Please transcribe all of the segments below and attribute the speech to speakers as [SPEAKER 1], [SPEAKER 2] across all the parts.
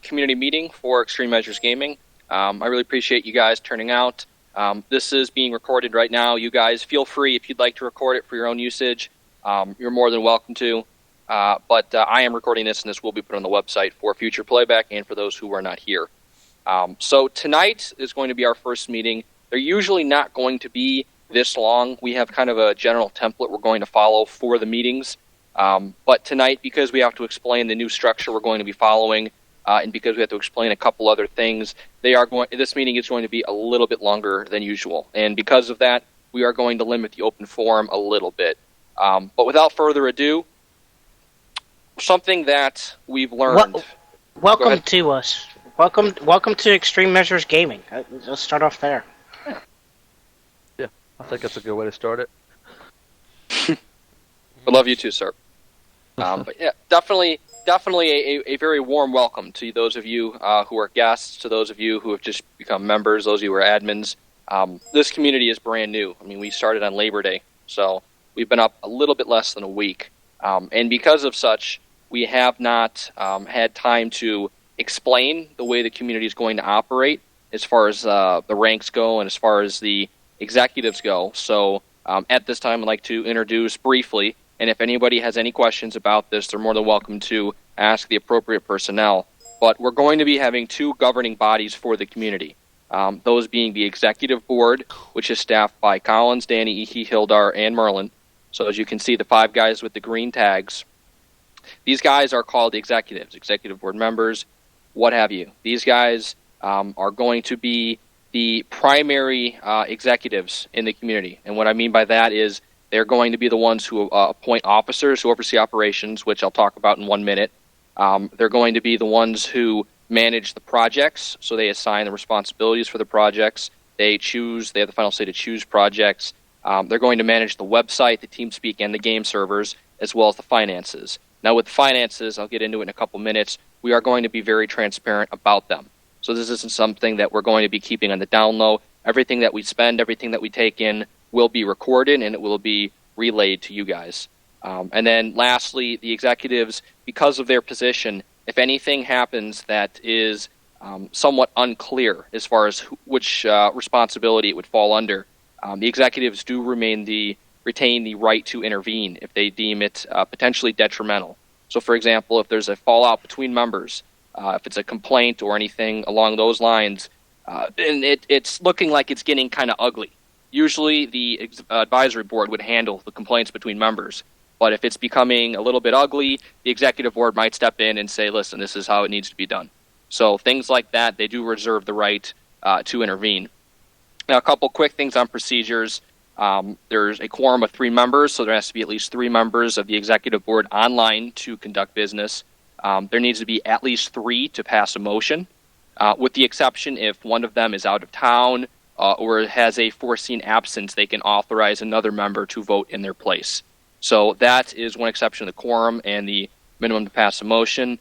[SPEAKER 1] community meeting for Extreme Measures Gaming. I really appreciate you guys turning out. This is being recorded right now. You guys feel free, if you'd like to record it for your own usage, you're more than welcome to. But I am recording this, and this will be put on the website for future playback and for those who are not here. So tonight is going to be our first meeting. They're usually not going to be this long. We have kind of a general template we're going to follow for the meetings. But tonight, because we have to explain the new structure we're going to be following, and because we have to explain a couple other things, this meeting is going to be a little bit longer than usual. And because of that, we are going to limit the open forum a little bit. But without further ado, something that we've learned...
[SPEAKER 2] Welcome to us. Welcome to Extreme Measures Gaming. Let's start off there.
[SPEAKER 3] Yeah, I think that's a good way to start it.
[SPEAKER 1] I love you too, sir. But yeah, definitely a very warm welcome to those of you who are guests, to those of you who have just become members, those of you who are admins. This community is brand new. I mean, we started on Labor Day, so we've been up a little bit less than a week. And because of such, we have not had time to explain the way the community is going to operate as far as the ranks go and as far as the executives go. So at this time, I'd like to introduce briefly, and if anybody has any questions about this, they're more than welcome to ask the appropriate personnel. But we're going to be having two governing bodies for the community, those being the executive board, which is staffed by Collins, Danny, Ihi, Hildar, and Merlin. So as you can see, the five guys with the green tags, these guys are called the executives, executive board members, what have you. These guys are going to be the primary executives in the community. And what I mean by that is they're going to be the ones who appoint officers who oversee operations, which I'll talk about in 1 minute. They're going to be the ones who manage the projects, so they assign the responsibilities for the projects. They have the final say to choose projects. They're going to manage the website, the TeamSpeak, and the game servers, as well as the finances. Now with finances, I'll get into it in a couple minutes, we are going to be very transparent about them. So this isn't something that we're going to be keeping on the down low. Everything that we spend, everything that we take in will be recorded and it will be relayed to you guys. And then lastly, the executives, because of their position, if anything happens that is somewhat unclear as far as which responsibility it would fall under, the executives do retain the right to intervene if they deem it potentially detrimental. So for example, if there's a fallout between members, if it's a complaint or anything along those lines, and it's looking like it's getting kind of ugly. Usually the advisory board would handle the complaints between members, but if it's becoming a little bit ugly, the executive board might step in and say, listen, this is how it needs to be done. So things like that, they do reserve the right to intervene. Now, a couple quick things on procedures. There's a quorum of 3 members, so there has to be at least 3 members of the executive board online to conduct business. There needs to be at least 3 to pass a motion, with the exception if one of them is out of town or has a foreseen absence, they can authorize another member to vote in their place. So that is one exception to the quorum and the minimum to pass a motion.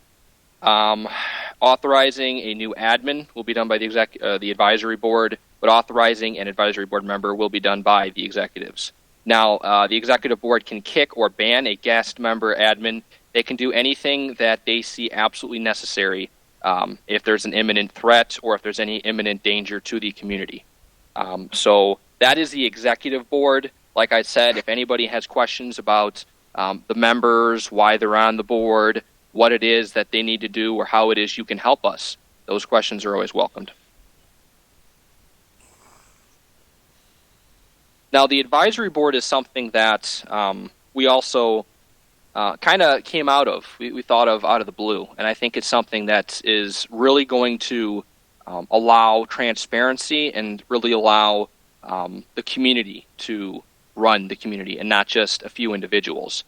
[SPEAKER 1] Authorizing a new admin will be done by the advisory board, but authorizing an advisory board member will be done by the executives. Now, the executive board can kick or ban a guest member admin. They can do anything that they see absolutely necessary if there's an imminent threat or if there's any imminent danger to the community. So that is the executive board. Like I said, if anybody has questions about the members, why they're on the board, what it is that they need to do, or how it is you can help us, those questions are always welcomed. Now, the advisory board is something that we also kind of came out of. We thought of out of the blue, and I think it's something that is really going to allow transparency and really allow the community to run the community and not just a few individuals.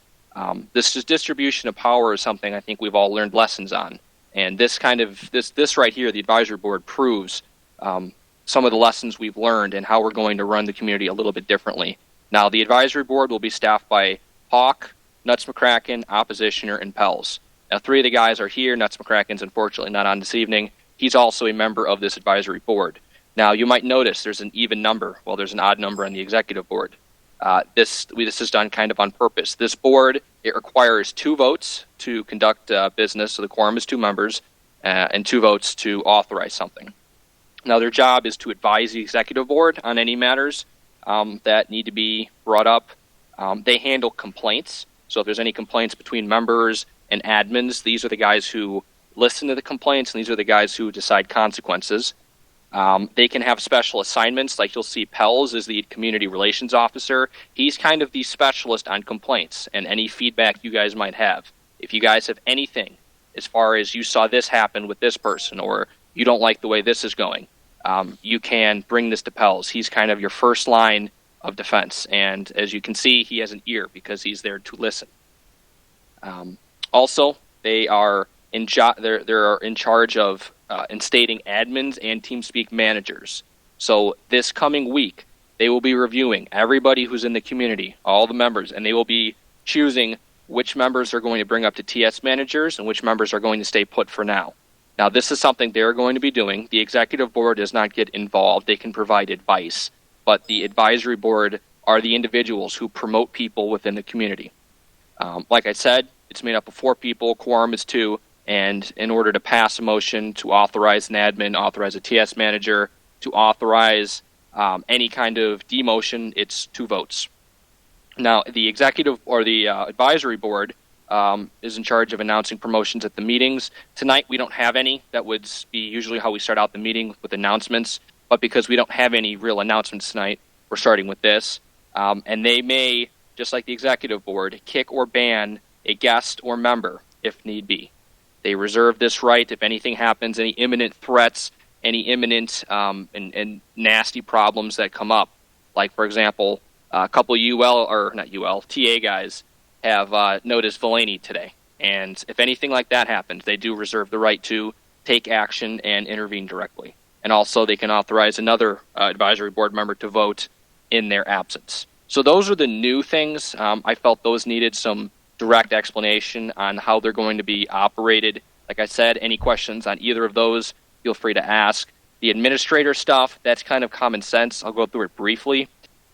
[SPEAKER 1] This distribution of power is something I think we've all learned lessons on, and this right here, the advisory board, proves some of the lessons we've learned and how we're going to run the community a little bit differently. Now, the advisory board will be staffed by Hawk, Nuts McCracken, Oppositioner, and Pels. Now, 3 of the guys are here. Nuts McCracken's unfortunately not on this evening. He's also a member of this advisory board. Now, you might notice there's an even number while there's an odd number on the executive board. This is done kind of on purpose. This board, it requires 2 votes to conduct business, so the quorum is 2 members. and 2 votes to authorize something. Now, their job is to advise the executive board on any matters that need to be brought up. They handle complaints. So if there's any complaints between members and admins, these are the guys who listen to the complaints, and these are the guys who decide consequences. They can have special assignments, like you'll see Pels is the community relations officer. He's kind of the specialist on complaints and any feedback you guys might have. If you guys have anything as far as you saw this happen with this person, or you don't like the way this is going, you can bring this to Pels. He's kind of your first line of defense, and as you can see, he has an ear because he's there to listen. Also, they are they're in charge of instating admins and TeamSpeak managers. So this coming week, they will be reviewing everybody who's in the community, all the members, and they will be choosing which members are going to bring up to TS managers and which members are going to stay put for now. Now, this is something they're going to be doing. The executive board does not get involved. They can provide advice, but the advisory board are the individuals who promote people within the community. Like I said, it's made up of 4 people. Quorum is 2. And in order to pass a motion to authorize an admin, authorize a TS manager, to authorize any kind of demotion, it's 2 votes. Now, the executive or the advisory board is in charge of announcing promotions at the meetings. Tonight, we don't have any. That would be usually how we start out the meeting, with announcements. But because we don't have any real announcements tonight, we're starting with this. And they may, just like the executive board, kick or ban a guest or member if need be. They reserve this right if anything happens, any imminent threats, any imminent and nasty problems that come up. Like, for example, a couple TA guys have noticed Villaney today. And if anything like that happens, they do reserve the right to take action and intervene directly. And also they can authorize another advisory board member to vote in their absence. So those are the new things. I felt those needed some direct explanation on how they're going to be operated. Like I said, any questions on either of those, feel free to ask. The administrator stuff, that's kind of common sense. I'll go through it briefly.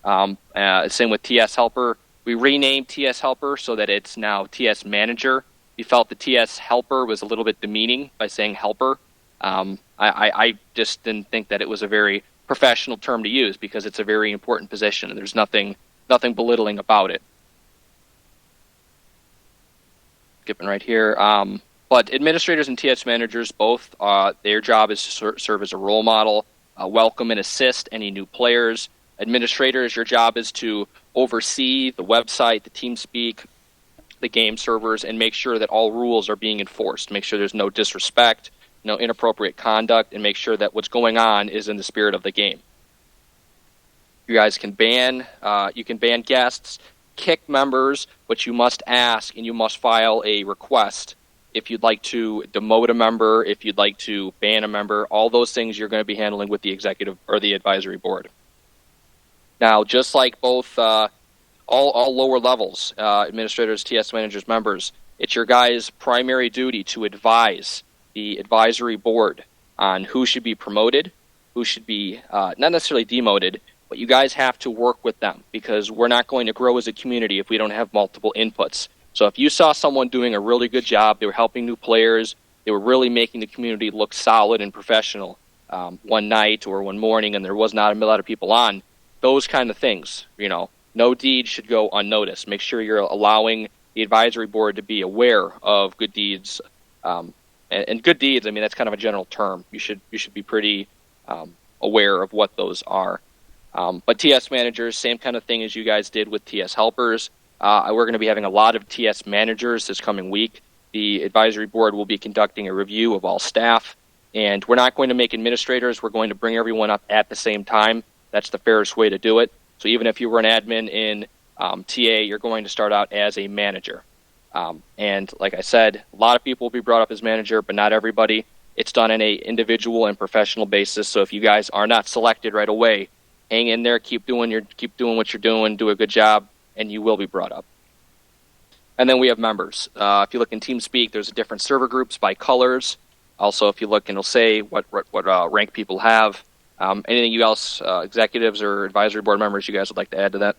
[SPEAKER 1] Same with TS Helper. We renamed TS Helper so that it's now TS Manager. We felt the TS Helper was a little bit demeaning by saying helper. I just didn't think that it was a very professional term to use because it's a very important position and there's nothing belittling about it. Skipping right here. But administrators and TS managers, both, their job is to serve as a role model, welcome and assist any new players. Administrators, your job is to oversee the website, the TeamSpeak, the game servers, and make sure that all rules are being enforced. Make sure there's no disrespect, no inappropriate conduct, and make sure that what's going on is in the spirit of the game. You guys can ban guests, kick members, but you must ask and you must file a request if you'd like to demote a member, if you'd like to ban a member. All those things you're going to be handling with the executive or the advisory board. Now, just like both all lower levels, administrators, TS managers, members, it's your guys' primary duty to advise the advisory board on who should be promoted, who should be not necessarily demoted, but you guys have to work with them because we're not going to grow as a community if we don't have multiple inputs. So if you saw someone doing a really good job, they were helping new players, they were really making the community look solid and professional one night or one morning and there was not a lot of people on, those kind of things, no deed should go unnoticed. Make sure you're allowing the advisory board to be aware of good deeds. And good deeds, I mean, that's kind of a general term. You should be pretty aware of what those are. But TS managers, same kind of thing as you guys did with TS helpers. We're going to be having a lot of TS managers this coming week. The advisory board will be conducting a review of all staff. And we're not going to make administrators. We're going to bring everyone up at the same time. That's the fairest way to do it. So even if you were an admin in TA, you're going to start out as a manager. And like I said, a lot of people will be brought up as manager, but not everybody. It's done on an individual and professional basis. So if you guys are not selected right away, hang in there, keep doing what you're doing, do a good job, and you will be brought up. And then we have members. If you look in TeamSpeak, there's different server groups by colors. Also, if you look, and it'll say what rank people have. Anything you else, executives or advisory board members, you guys would like to add to that?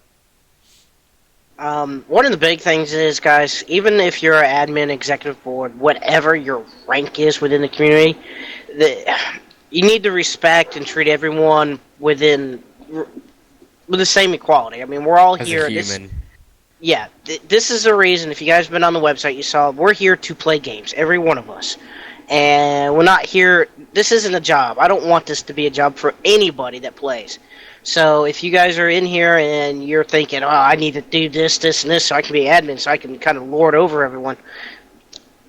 [SPEAKER 2] One of the big things is, guys, even if you're an admin, executive board, whatever your rank is within the community, the, you need to respect and treat everyone with the same equality. I mean, we're all
[SPEAKER 4] As a
[SPEAKER 2] here. This,
[SPEAKER 4] human.
[SPEAKER 2] yeah, this is the reason. If you guys have been on the website, you saw we're here to play games, every one of us, and we're not here. This isn't a job. I don't want this to be a job for anybody that plays. So if you guys are in here and you're thinking, "Oh, I need to do this, this, and this, so I can be admin, so I can kind of lord over everyone,"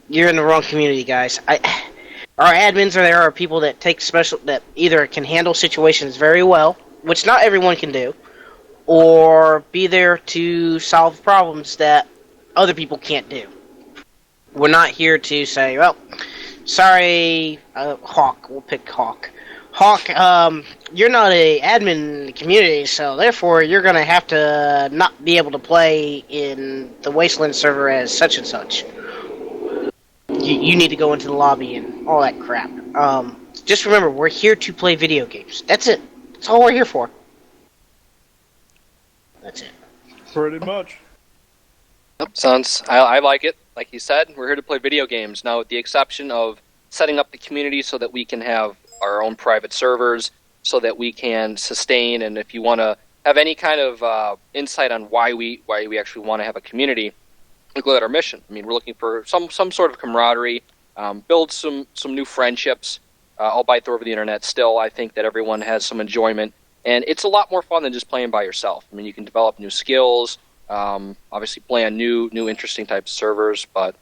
[SPEAKER 2] you're in the wrong community, guys. Our admins are people that take special that either can handle situations very well, which not everyone can do, or be there to solve problems that other people can't do. We're not here to say, well, sorry, Hawk. We'll pick Hawk. Hawk, you're not a admin in the community, so therefore you're gonna have to not be able to play in the Wasteland server as such and such. You need to go into the lobby and all that crap. Just remember, we're here to play video games. That's it. That's all we're here for. That's it.
[SPEAKER 5] Pretty much.
[SPEAKER 1] Yep, sounds. I like it. Like you said, we're here to play video games. Now, with the exception of setting up the community so that we can have our own private servers, so that we can sustain. And if you want to have any kind of insight on why we actually want to have a community, look at our mission. I mean, we're looking for some sort of camaraderie, build some new friendships, albeit through over the internet. Still, I think that everyone has some enjoyment, and it's a lot more fun than just playing by yourself. I mean, you can develop new skills, obviously play on new interesting types of servers. But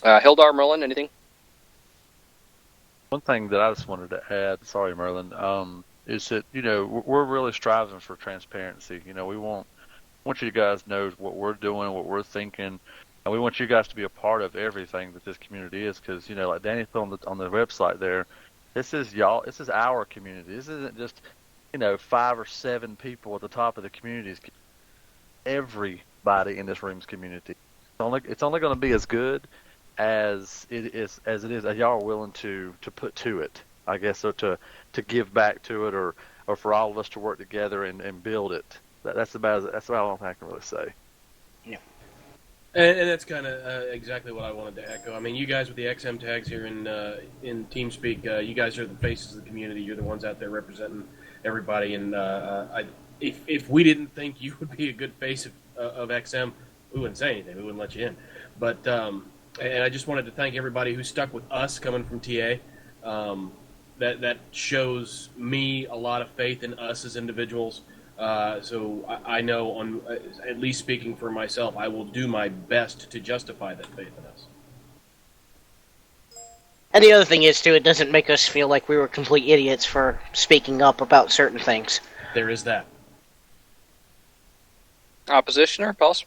[SPEAKER 1] Hildar, Merlin, anything?
[SPEAKER 3] One thing that I just wanted to add, sorry, Merlin, is that we're really striving for transparency. We want you guys to know what we're doing, what we're thinking, and we want you guys to be a part of everything that this community is. Because like Danny put on the website there, this is y'all. This is our community. This isn't just 5 or 7 people at the top of the community. Everybody in this room's community. It's only going to be as good as it is as y'all are willing to put to it, I guess, so to give back to it, or for all of us to work together and build it. That's about all I can really say.
[SPEAKER 2] Yeah.
[SPEAKER 5] And that's kind of exactly what I wanted to echo. I mean, you guys with the XM tags here in TeamSpeak, you guys are the faces of the community. You're the ones out there representing everybody. And if we didn't think you would be a good face of XM, we wouldn't say anything. We wouldn't let you in. But and I just wanted to thank everybody who stuck with us coming from TA. That shows me a lot of faith in us as individuals. So I know, at least speaking for myself, I will do my best to justify that faith in us.
[SPEAKER 2] And the other thing is, too, it doesn't make us feel like we were complete idiots for speaking up about certain things.
[SPEAKER 5] There is that.
[SPEAKER 1] Oppositioner, Pulse?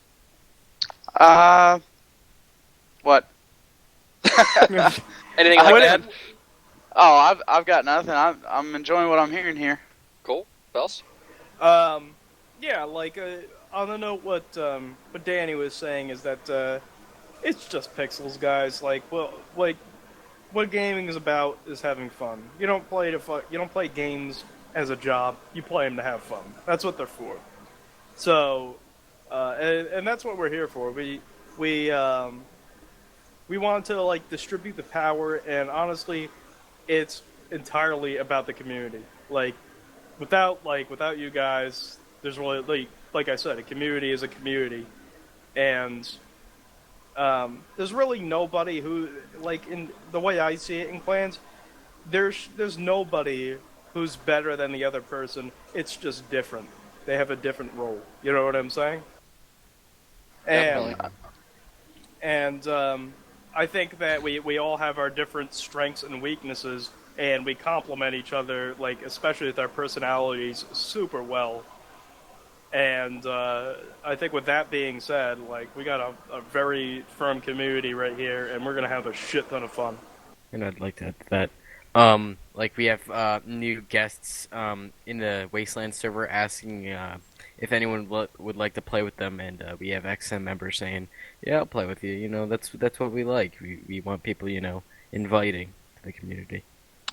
[SPEAKER 6] What?
[SPEAKER 1] Anything like that?
[SPEAKER 6] Oh, I've got nothing. I'm enjoying what I'm hearing here.
[SPEAKER 1] Cool. Pulse?
[SPEAKER 5] Yeah, like on the note, what Danny was saying is that it's just pixels, guys. Like, well, like what gaming is about is having fun. You don't play You don't play games as a job. You play them to have fun. That's what they're for. So, and that's what we're here for. We want to like distribute the power, and honestly, it's entirely about the community. Without you guys, there's really like I said, a community is a community, and there's really nobody who, like, in the way I see it in clans, there's nobody who's better than the other person. It's just different. They have a different role. You know what I'm saying? And I think that we all have our different strengths and weaknesses, and we complement each other, like, especially with our personalities, super well. And I think with that being said, like, we got a very firm community right here, and we're going to have a shit ton of fun.
[SPEAKER 4] And I'd like to add to that. Like, we have new guests in the Wasteland server asking if anyone would like to play with them, and we have XM members saying, yeah, I'll play with you. That's what we like. We want people, inviting to the community.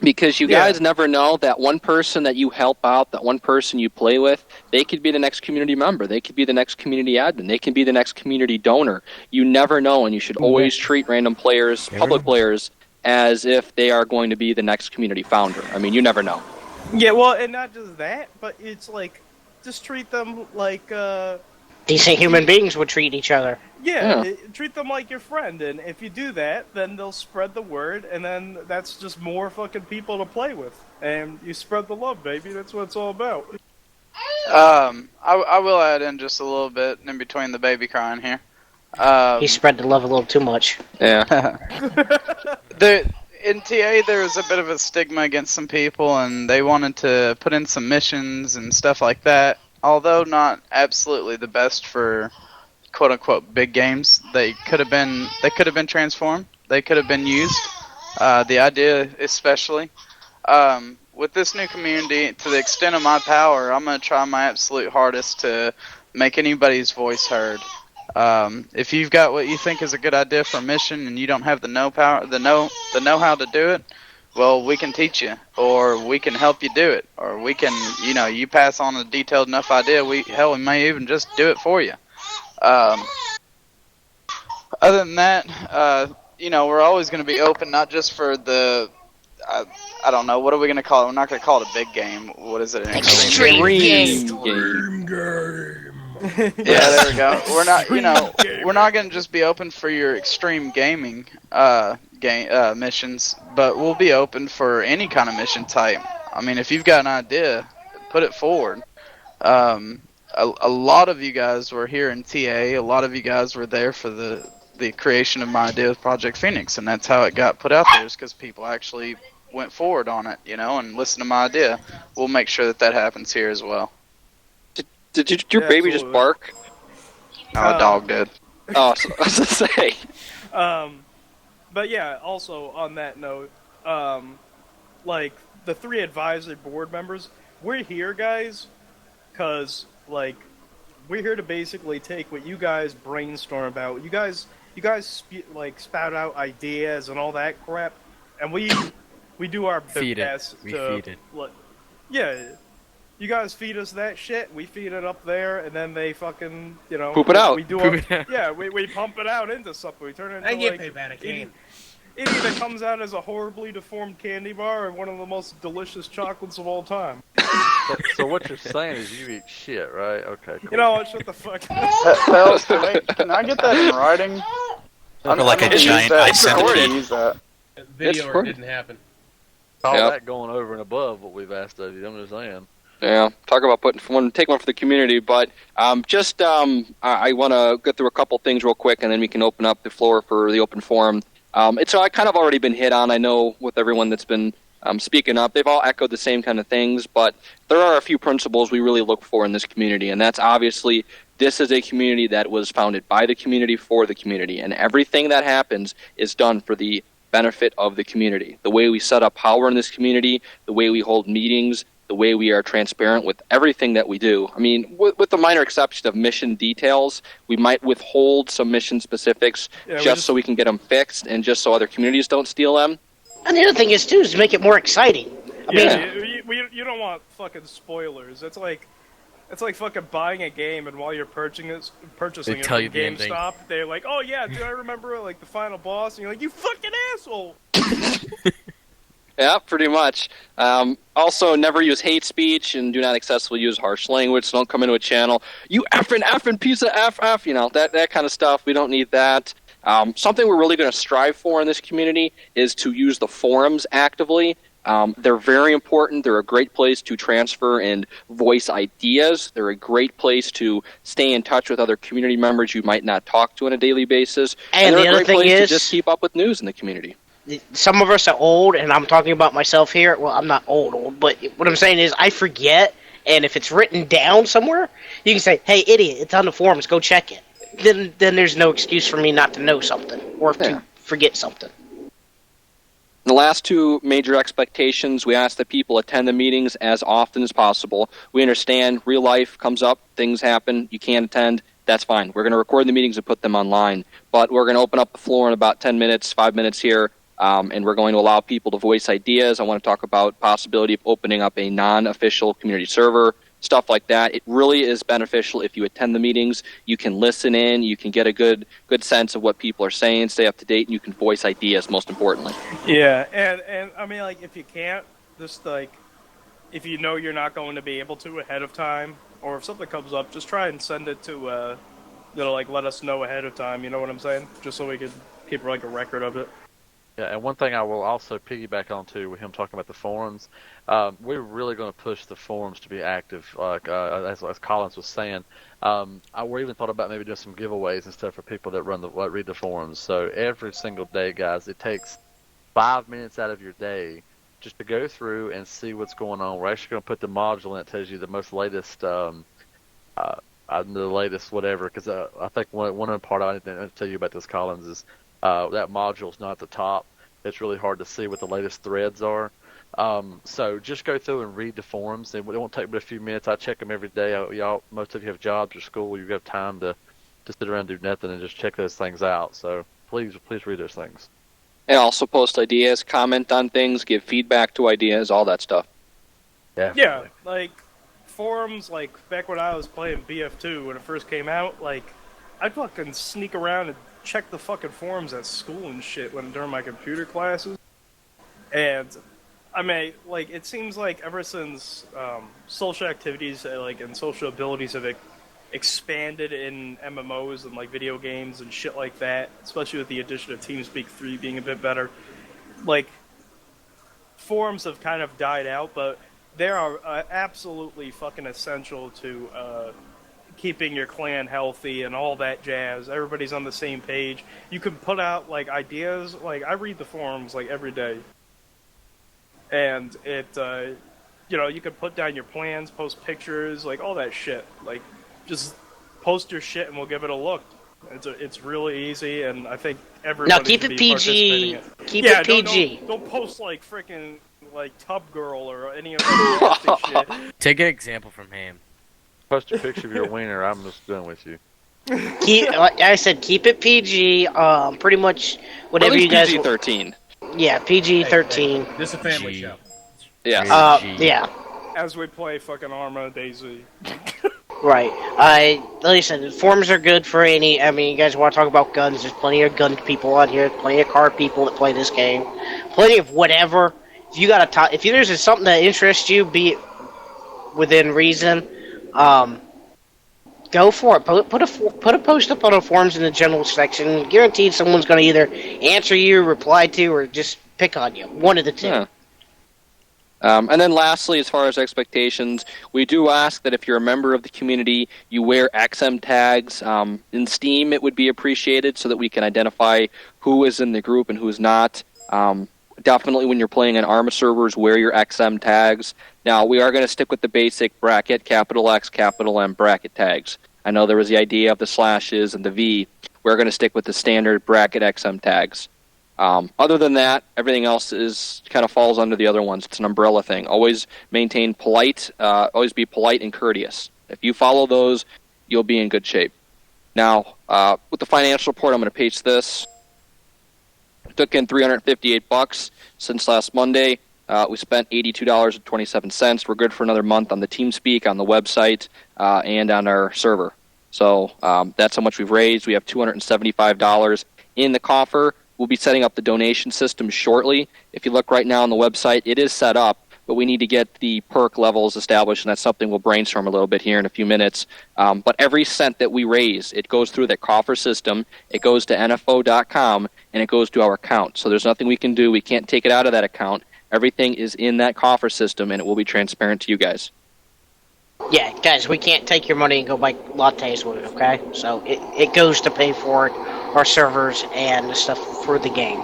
[SPEAKER 1] Because you guys never know that one person that you help out, that one person you play with, they could be the next community member. They could be the next community admin. They can be the next community donor. You never know, and you should always treat random players, public players, as if they are going to be the next community founder. I mean, you never know.
[SPEAKER 7] Yeah, well, and not just that, but it's like, just treat them like,
[SPEAKER 2] Decent human beings would treat each other.
[SPEAKER 7] Treat them like your friend, and if you do that, then they'll spread the word, and then that's just more fucking people to play with. And you spread the love, baby. That's what it's all about.
[SPEAKER 6] I will add in just a little bit in between the baby crying here.
[SPEAKER 2] He spread the love a little too much.
[SPEAKER 1] Yeah.
[SPEAKER 6] In TA, there was a bit of a stigma against some people, and they wanted to put in some missions and stuff like that. Although not absolutely the best for "quote unquote" big games, they could have been transformed. They could have been used. The idea, especially with this new community, to the extent of my power, I'm gonna try my absolute hardest to make anybody's voice heard. If you've got what you think is a good idea for a mission and you don't have the know-how to do it, well, we can teach you, or we can help you do it, or we can, you pass on a detailed enough idea, we may even just do it for you. Other than that, we're always going to be open, not just for the, I don't know, what are we going to call it? We're not going to call it a big game. What is it?
[SPEAKER 2] Extreme
[SPEAKER 1] game.
[SPEAKER 6] Yeah, there we go. We're not, we're not going to just be open for your extreme gaming missions, but we'll be open for any kind of mission type. I mean, if you've got an idea, put it forward. A lot of you guys were here in TA. A lot of you guys were there for the creation of my idea with Project Phoenix, and that's how it got put out there, is because people actually went forward on it, and listened to my idea. We'll make sure that happens here as well.
[SPEAKER 1] Did your baby just bark?
[SPEAKER 6] No, a dog did.
[SPEAKER 1] Oh, so, I was going to say.
[SPEAKER 7] But yeah, also on that note, like the 3 advisory board members, we're here, guys, because we're here to basically take what you guys brainstorm about. You guys spout out ideas and all that crap, and we do our best
[SPEAKER 4] to feed it.
[SPEAKER 7] Yeah. You guys feed us that shit, we feed it up there, and then they fucking,
[SPEAKER 1] poop it out.
[SPEAKER 7] We pump it out into something. We turn it into,
[SPEAKER 5] I get payback
[SPEAKER 7] it either comes out as a horribly deformed candy bar or one of the most delicious chocolates of all time.
[SPEAKER 3] So what you're saying is you eat shit, right? Okay, cool.
[SPEAKER 7] You know what? Shut the fuck up.
[SPEAKER 6] Fellas, can I get that in writing?
[SPEAKER 8] Or like a giant ice centipede.
[SPEAKER 5] Video or it didn't happen.
[SPEAKER 3] All that going over and above what we've asked of you. I'm just saying.
[SPEAKER 1] Yeah, talk about take one for the community, but I want to go through a couple things real quick, and then we can open up the floor for the open forum. So I kind of already been hit on, I know, with everyone that's been speaking up. They've all echoed the same kind of things, but there are a few principles we really look for in this community, and that's obviously this is a community that was founded by the community for the community, and everything that happens is done for the benefit of the community. The way we set up power in this community, the way we hold meetings, the way we are transparent with everything that we do. I mean, with the minor exception of mission details, we might withhold some mission specifics so we can get them fixed and just so other communities don't steal them.
[SPEAKER 2] And the other thing is, too, is to make it more exciting.
[SPEAKER 7] You don't want fucking spoilers. It's like fucking buying a game, and while you're purchasing it from GameStop, they're like, oh yeah, do I remember the final boss? And you're like, you fucking asshole!
[SPEAKER 1] Yeah, pretty much. Also, never use hate speech and do not excessively use harsh language. So don't come into a channel, you effing piece of F, that kind of stuff. We don't need that. Something we're really going to strive for in this community is to use the forums actively. They're very important. They're a great place to transfer and voice ideas. They're a great place to stay in touch with other community members you might not talk to on a daily basis. And they're a great place to just keep up with news in the community.
[SPEAKER 2] Some of us are old, and I'm talking about myself here. Well, I'm not old, but what I'm saying is I forget, and if it's written down somewhere, you can say, hey, idiot, it's on the forums, go check it. Then there's no excuse for me not to know something or to forget something.
[SPEAKER 1] The last 2 major expectations, we ask that people attend the meetings as often as possible. We understand real life comes up, things happen, you can't attend. That's fine. We're going to record the meetings and put them online. But we're going to open up the floor in about 10 minutes, 5 minutes here. and we're going to allow people to voice ideas. I want to talk about possibility of opening up a non-official community server, stuff like that. It really is beneficial if you attend the meetings. You can listen in, you can get a good sense of what people are saying, stay up to date, and you can voice ideas, most importantly.
[SPEAKER 7] Yeah, and I mean, like, if you can't, just, like, if you know you're not going to be able to ahead of time, or if something comes up, just try and send it to, like, let us know ahead of time, you know what I'm saying? Just so we can keep, like, a record of it.
[SPEAKER 3] Yeah, and one thing I will also piggyback onto with him talking about the forums, we're really going to push the forums to be active, like as Collins was saying. We even thought about maybe doing some giveaways and stuff for people that read the forums. So every single day, guys, it takes 5 minutes out of your day just to go through and see what's going on. We're actually going to put the module in that tells you the most latest, the latest whatever. Because I think one of the part I didn't tell you about this, Collins, is that module's not at the top. It's really hard to see what the latest threads are. So just go through and read the forums. It won't take but a few minutes. I check them every day. Most of you have jobs or school. You have time to sit around and do nothing and just check those things out. So please read those things.
[SPEAKER 1] And also post ideas, comment on things, give feedback to ideas, all that stuff.
[SPEAKER 3] Definitely.
[SPEAKER 7] Yeah, like, forums, like, back when I was playing BF2, when it first came out, like, I'd fucking sneak around and check the fucking forums at school and shit during my computer classes. And, I mean, like, it seems like ever since social activities, like, and social abilities have expanded in MMOs and, like, video games and shit like that, especially with the addition of TeamSpeak 3 being a bit better, like, forums have kind of died out, but they are absolutely fucking essential to keeping your clan healthy and all that jazz. Everybody's on the same page. You can put out, like, ideas. Like, I read the forums, like, every day. And it, you can put down your plans, post pictures, like, all that shit. Like, just post your shit and we'll give it a look. It's really easy, and I think everybody
[SPEAKER 2] Now, keep
[SPEAKER 7] should
[SPEAKER 2] it
[SPEAKER 7] be
[SPEAKER 2] PG.
[SPEAKER 7] participating in it.
[SPEAKER 2] Keep it PG.
[SPEAKER 7] Don't post, like, freaking, like, Tub Girl or any of that nasty shit.
[SPEAKER 4] Take an example from him.
[SPEAKER 3] Post a picture of your wiener. I'm just done with you.
[SPEAKER 2] Like I said, keep it PG. Pretty much whatever you guys.
[SPEAKER 1] PG-13.
[SPEAKER 2] Yeah, PG-13.
[SPEAKER 5] Hey, this is a family show.
[SPEAKER 1] Yeah.
[SPEAKER 2] Yeah.
[SPEAKER 7] As we play fucking Arma Daisy.
[SPEAKER 2] Right. Like I said, forums are good for any. I mean, you guys want to talk about guns? There's plenty of gun people on here. Plenty of car people that play this game. Plenty of whatever. If you got a if there's something that interests you, be it within reason, go for it. Put a post up on the forums in the general section. Guaranteed, someone's going to either answer you, reply to, or just pick on you. One of the two.
[SPEAKER 1] Yeah. And then lastly, as far as expectations, we do ask that if you're a member of the community, you wear XM tags. In Steam, it would be appreciated so that we can identify who is in the group and who is not. Definitely when you're playing on ARMA servers, wear your XM tags. Now, we are going to stick with the basic bracket, capital X, capital M bracket tags. I know there was the idea of the slashes and the V. We're going to stick with the standard bracket XM tags. Other than that, everything else kind of falls under the other ones. It's an umbrella thing. Always maintain always be polite and courteous. If you follow those, you'll be in good shape. Now, with the financial report, I'm going to paste this. Took in $358 since last Monday. We spent $82.27. We're good for another month on the TeamSpeak, on the website, and on our server. So that's how much we've raised. We have $275 in the coffer. We'll be setting up the donation system shortly. If you look right now on the website, it is set up, but we need to get the perk levels established, and that's something we'll brainstorm a little bit here in a few minutes. But every cent that we raise, it goes through that coffer system, it goes to NFO.com, and it goes to our account. So there's nothing we can do. We can't take it out of that account. Everything is in that coffer system, and it will be transparent to you guys.
[SPEAKER 2] Yeah, guys, we can't take your money and go buy lattes with it, okay? So it goes to pay for it, our servers, and the stuff for the game.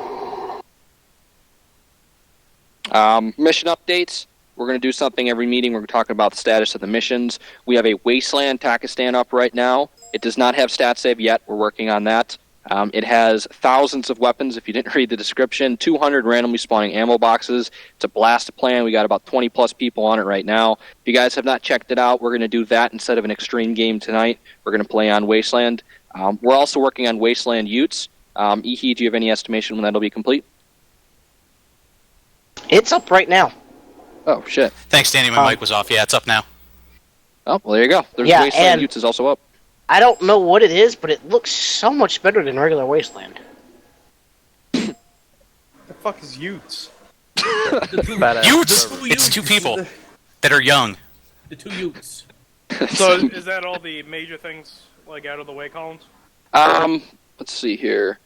[SPEAKER 1] Mission updates. We're going to do something every meeting. We're talking about the status of the missions. We have a Wasteland Pakistan up right now. It does not have stat save yet. We're working on that. It has thousands of weapons, if you didn't read the description, 200 randomly spawning ammo boxes. It's a blast plan. We got about 20-plus people on it right now. If you guys have not checked it out, we're going to do that instead of an Xtreme game tonight. We're going to play on Wasteland. We're also working on Wasteland Utes. Ihi, do you have any estimation when that'll be complete?
[SPEAKER 2] It's up right now.
[SPEAKER 1] Oh, shit.
[SPEAKER 8] Thanks, Danny. My mic was off. Yeah, it's up now.
[SPEAKER 1] Oh, well, there you go. There's
[SPEAKER 2] Yeah,
[SPEAKER 1] Wasteland
[SPEAKER 2] and-
[SPEAKER 1] Utes is also up.
[SPEAKER 2] I don't know what it is, but it looks so much better than regular Wasteland.
[SPEAKER 7] The fuck is Utes?
[SPEAKER 3] Badass
[SPEAKER 8] Utes!
[SPEAKER 3] server.
[SPEAKER 8] It's two people that are young.
[SPEAKER 5] The two Utes.
[SPEAKER 7] So is that all the major things, like, out of the way, Collins?
[SPEAKER 1] Let's see here.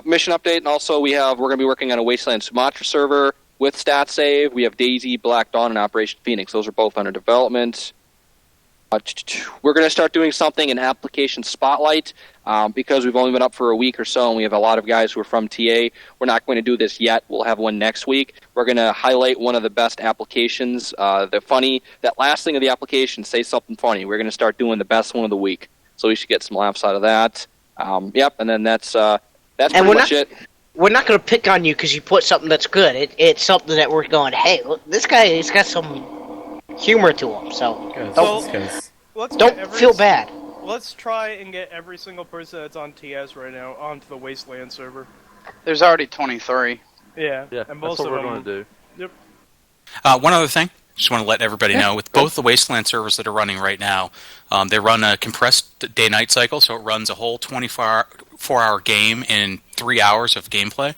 [SPEAKER 1] Mission update, and also we're going to be working on a Wasteland Sumatra server with stat save. We have Daisy, Black Dawn, and Operation Phoenix. Those are both under development. We're going to start doing something in Application Spotlight because we've only been up for a week or so, and we have a lot of guys who are from TA. We're not going to do this yet. We'll have one next week. We're going to highlight one of the best applications. That last thing of the application, say something funny. We're going to start doing the best one of the week. So we should get some laughs out of that. Yep, and then that's pretty much it.
[SPEAKER 2] We're not going to pick on you because you put something that's good. It's something that we're going, hey, look, this guy, he's got some humor to him, so don't feel bad.
[SPEAKER 7] Let's try and get every single person that's on TS right now onto the Wasteland server.
[SPEAKER 6] There's already 23.
[SPEAKER 7] Yeah,
[SPEAKER 3] Yeah,
[SPEAKER 7] and
[SPEAKER 3] that's
[SPEAKER 7] most
[SPEAKER 3] what
[SPEAKER 7] of
[SPEAKER 3] we're
[SPEAKER 7] them.
[SPEAKER 3] going to do.
[SPEAKER 7] Yep.
[SPEAKER 8] One other thing. Just want to let everybody know, with both the Wasteland servers that are running right now, they run a compressed day-night cycle, so it runs a whole 24-hour game in 3 hours of gameplay.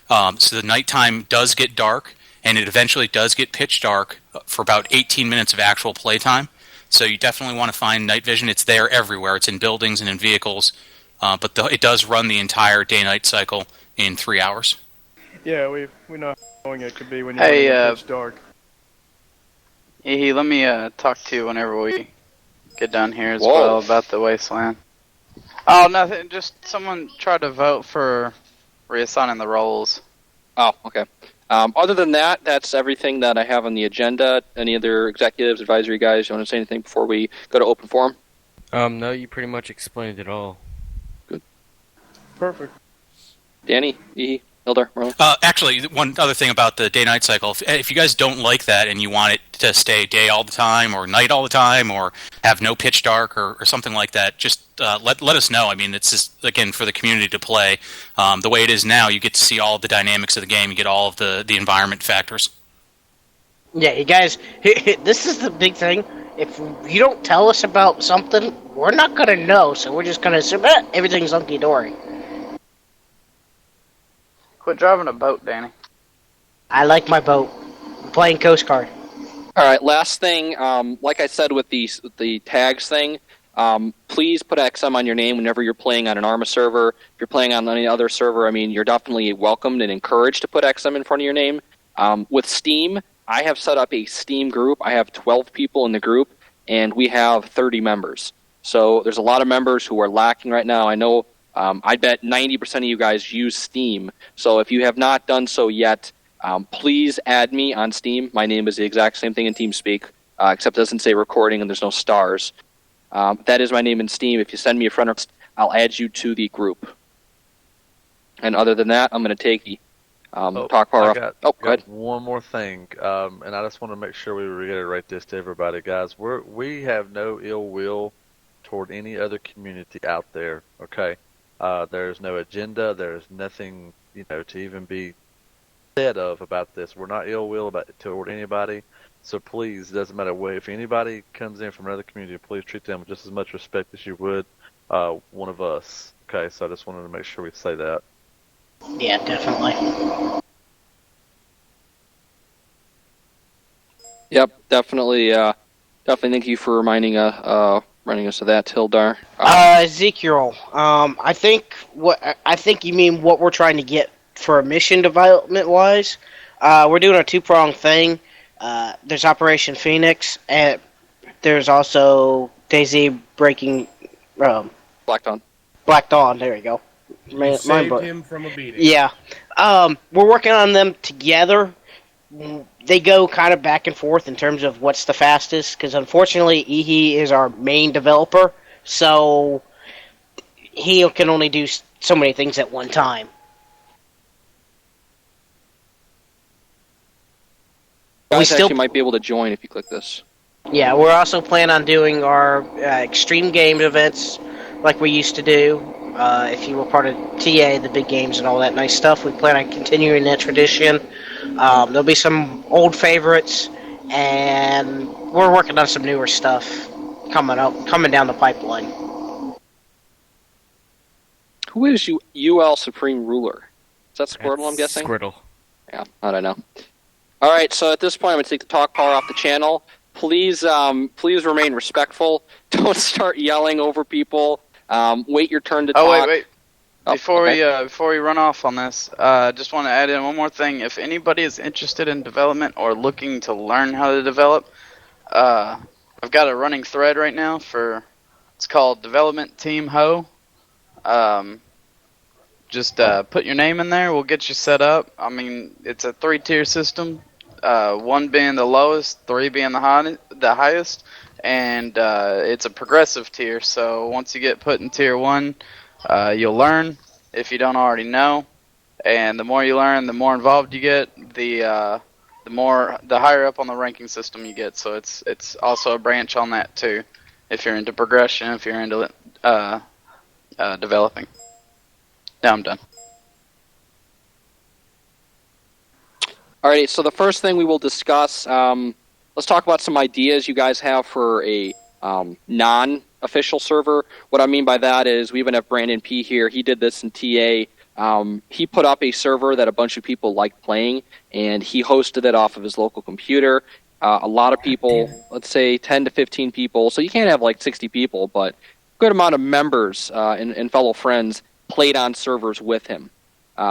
[SPEAKER 8] So the nighttime does get dark, and it eventually does get pitch dark for about 18 minutes of actual playtime. So you definitely want to find night vision. It's there everywhere. It's in buildings and in vehicles, but it does run the entire day-night cycle in 3 hours.
[SPEAKER 7] Yeah, we know how long it could be when you're running in pitch dark.
[SPEAKER 6] Let me talk to you whenever we get done here as well about the Wasteland. Oh, nothing. Just someone tried to vote for reassigning the roles.
[SPEAKER 1] Oh, okay. Other than that, that's everything that I have on the agenda. Any other executives, advisory guys, you want to say anything before we go to open forum?
[SPEAKER 4] No, you pretty much explained it all.
[SPEAKER 1] Good.
[SPEAKER 7] Perfect.
[SPEAKER 1] Danny, Ehe, Hilder, Merlin?
[SPEAKER 8] Actually, one other thing about the day-night cycle, if you guys don't like that and you want it to stay day all the time or night all the time or have no pitch dark or something like that, just let us know. I mean, it's just, again, for the community to play. The way it is now, you get to see all of the dynamics of the game. You get all of the environment factors.
[SPEAKER 2] Yeah, you guys, this is the big thing. If you don't tell us about something, we're not going to know, so we're just going to assume everything's hunky-dory.
[SPEAKER 6] Quit driving a boat, Danny.
[SPEAKER 2] I like my boat. I'm playing Coast Guard.
[SPEAKER 1] All right, last thing, like I said with the tags thing, please put XM on your name whenever you're playing on an ARMA server. If you're playing on any other server, I mean, you're definitely welcomed and encouraged to put XM in front of your name. With Steam, I have set up a Steam group. I have 12 people in the group, and we have 30 members. So there's a lot of members who are lacking right now. I know I bet 90% of you guys use Steam. So if you have not done so yet, please add me on Steam. My name is the exact same thing in TeamSpeak, except it doesn't say recording and there's no stars. That is my name in Steam. If you send me a friend request, I'll add you to the group. And other than that, I'm going to take the talk power off. Go ahead.
[SPEAKER 3] One more thing, and I just want to make sure we reiterate this to everybody, guys. We have no ill will toward any other community out there, okay? There's no agenda. There's nothing, to even be said of about this. We're not ill will toward anybody. So please, it doesn't matter if anybody comes in from another community, please treat them with just as much respect as you would one of us. Okay, so I just wanted to make sure we say that.
[SPEAKER 2] Yeah, definitely.
[SPEAKER 1] Yep, definitely. Thank you for reminding us of that, Tildar.
[SPEAKER 2] Ezekiel, I think you mean what we're trying to get for mission development wise. We're doing a two-pronged thing. There's Operation Phoenix, and there's also Daisy breaking
[SPEAKER 1] Black Dawn.
[SPEAKER 2] Black Dawn. There you go.
[SPEAKER 5] Saved him from a beating.
[SPEAKER 2] Yeah, we're working on them together. They go kind of back and forth in terms of what's the fastest, because unfortunately Ehe is our main developer, so he can only do so many things at one time.
[SPEAKER 1] Guys actually might be able to join if you click this.
[SPEAKER 2] Yeah, we're also planning on doing our Xtreme game events like we used to do. If you were part of TA, the big games and all that nice stuff, we plan on continuing that tradition. There'll be some old favorites, and we're working on some newer stuff coming down the pipeline.
[SPEAKER 1] Who is UL Supreme Ruler? Is that Squirtle, I'm guessing?
[SPEAKER 4] Squirtle.
[SPEAKER 1] Yeah, I don't know. All right, so at this point, I'm going to take the talk power off the channel. Please remain respectful. Don't start yelling over people. Wait your turn to talk.
[SPEAKER 6] Oh, wait.
[SPEAKER 1] Oh,
[SPEAKER 6] before
[SPEAKER 1] okay.
[SPEAKER 6] we run off on this, just want to add in one more thing. If anybody is interested in development or looking to learn how to develop, I've got a running thread right now it's called Development Team Ho. Just put your name in there. We'll get you set up. I mean, it's a 3-tier system. 1 being the lowest, 3 being the highest, and it's a progressive tier. So once you get put in tier 1, you'll learn if you don't already know, and the more you learn, the more involved you get, the higher up on the ranking system you get. So it's also a branch on that too, if you're into progression, if you're into developing. Now I'm done.
[SPEAKER 1] Alrighty, so the first thing we will discuss, let's talk about some ideas you guys have for a non-official server. What I mean by that is, we even have Brandon P. here. He did this in TA. He put up a server that a bunch of people liked playing, and he hosted it off of his local computer. A lot of people, let's say 10 to 15 people, so you can't have like 60 people, but a good amount of members and fellow friends played on servers with him.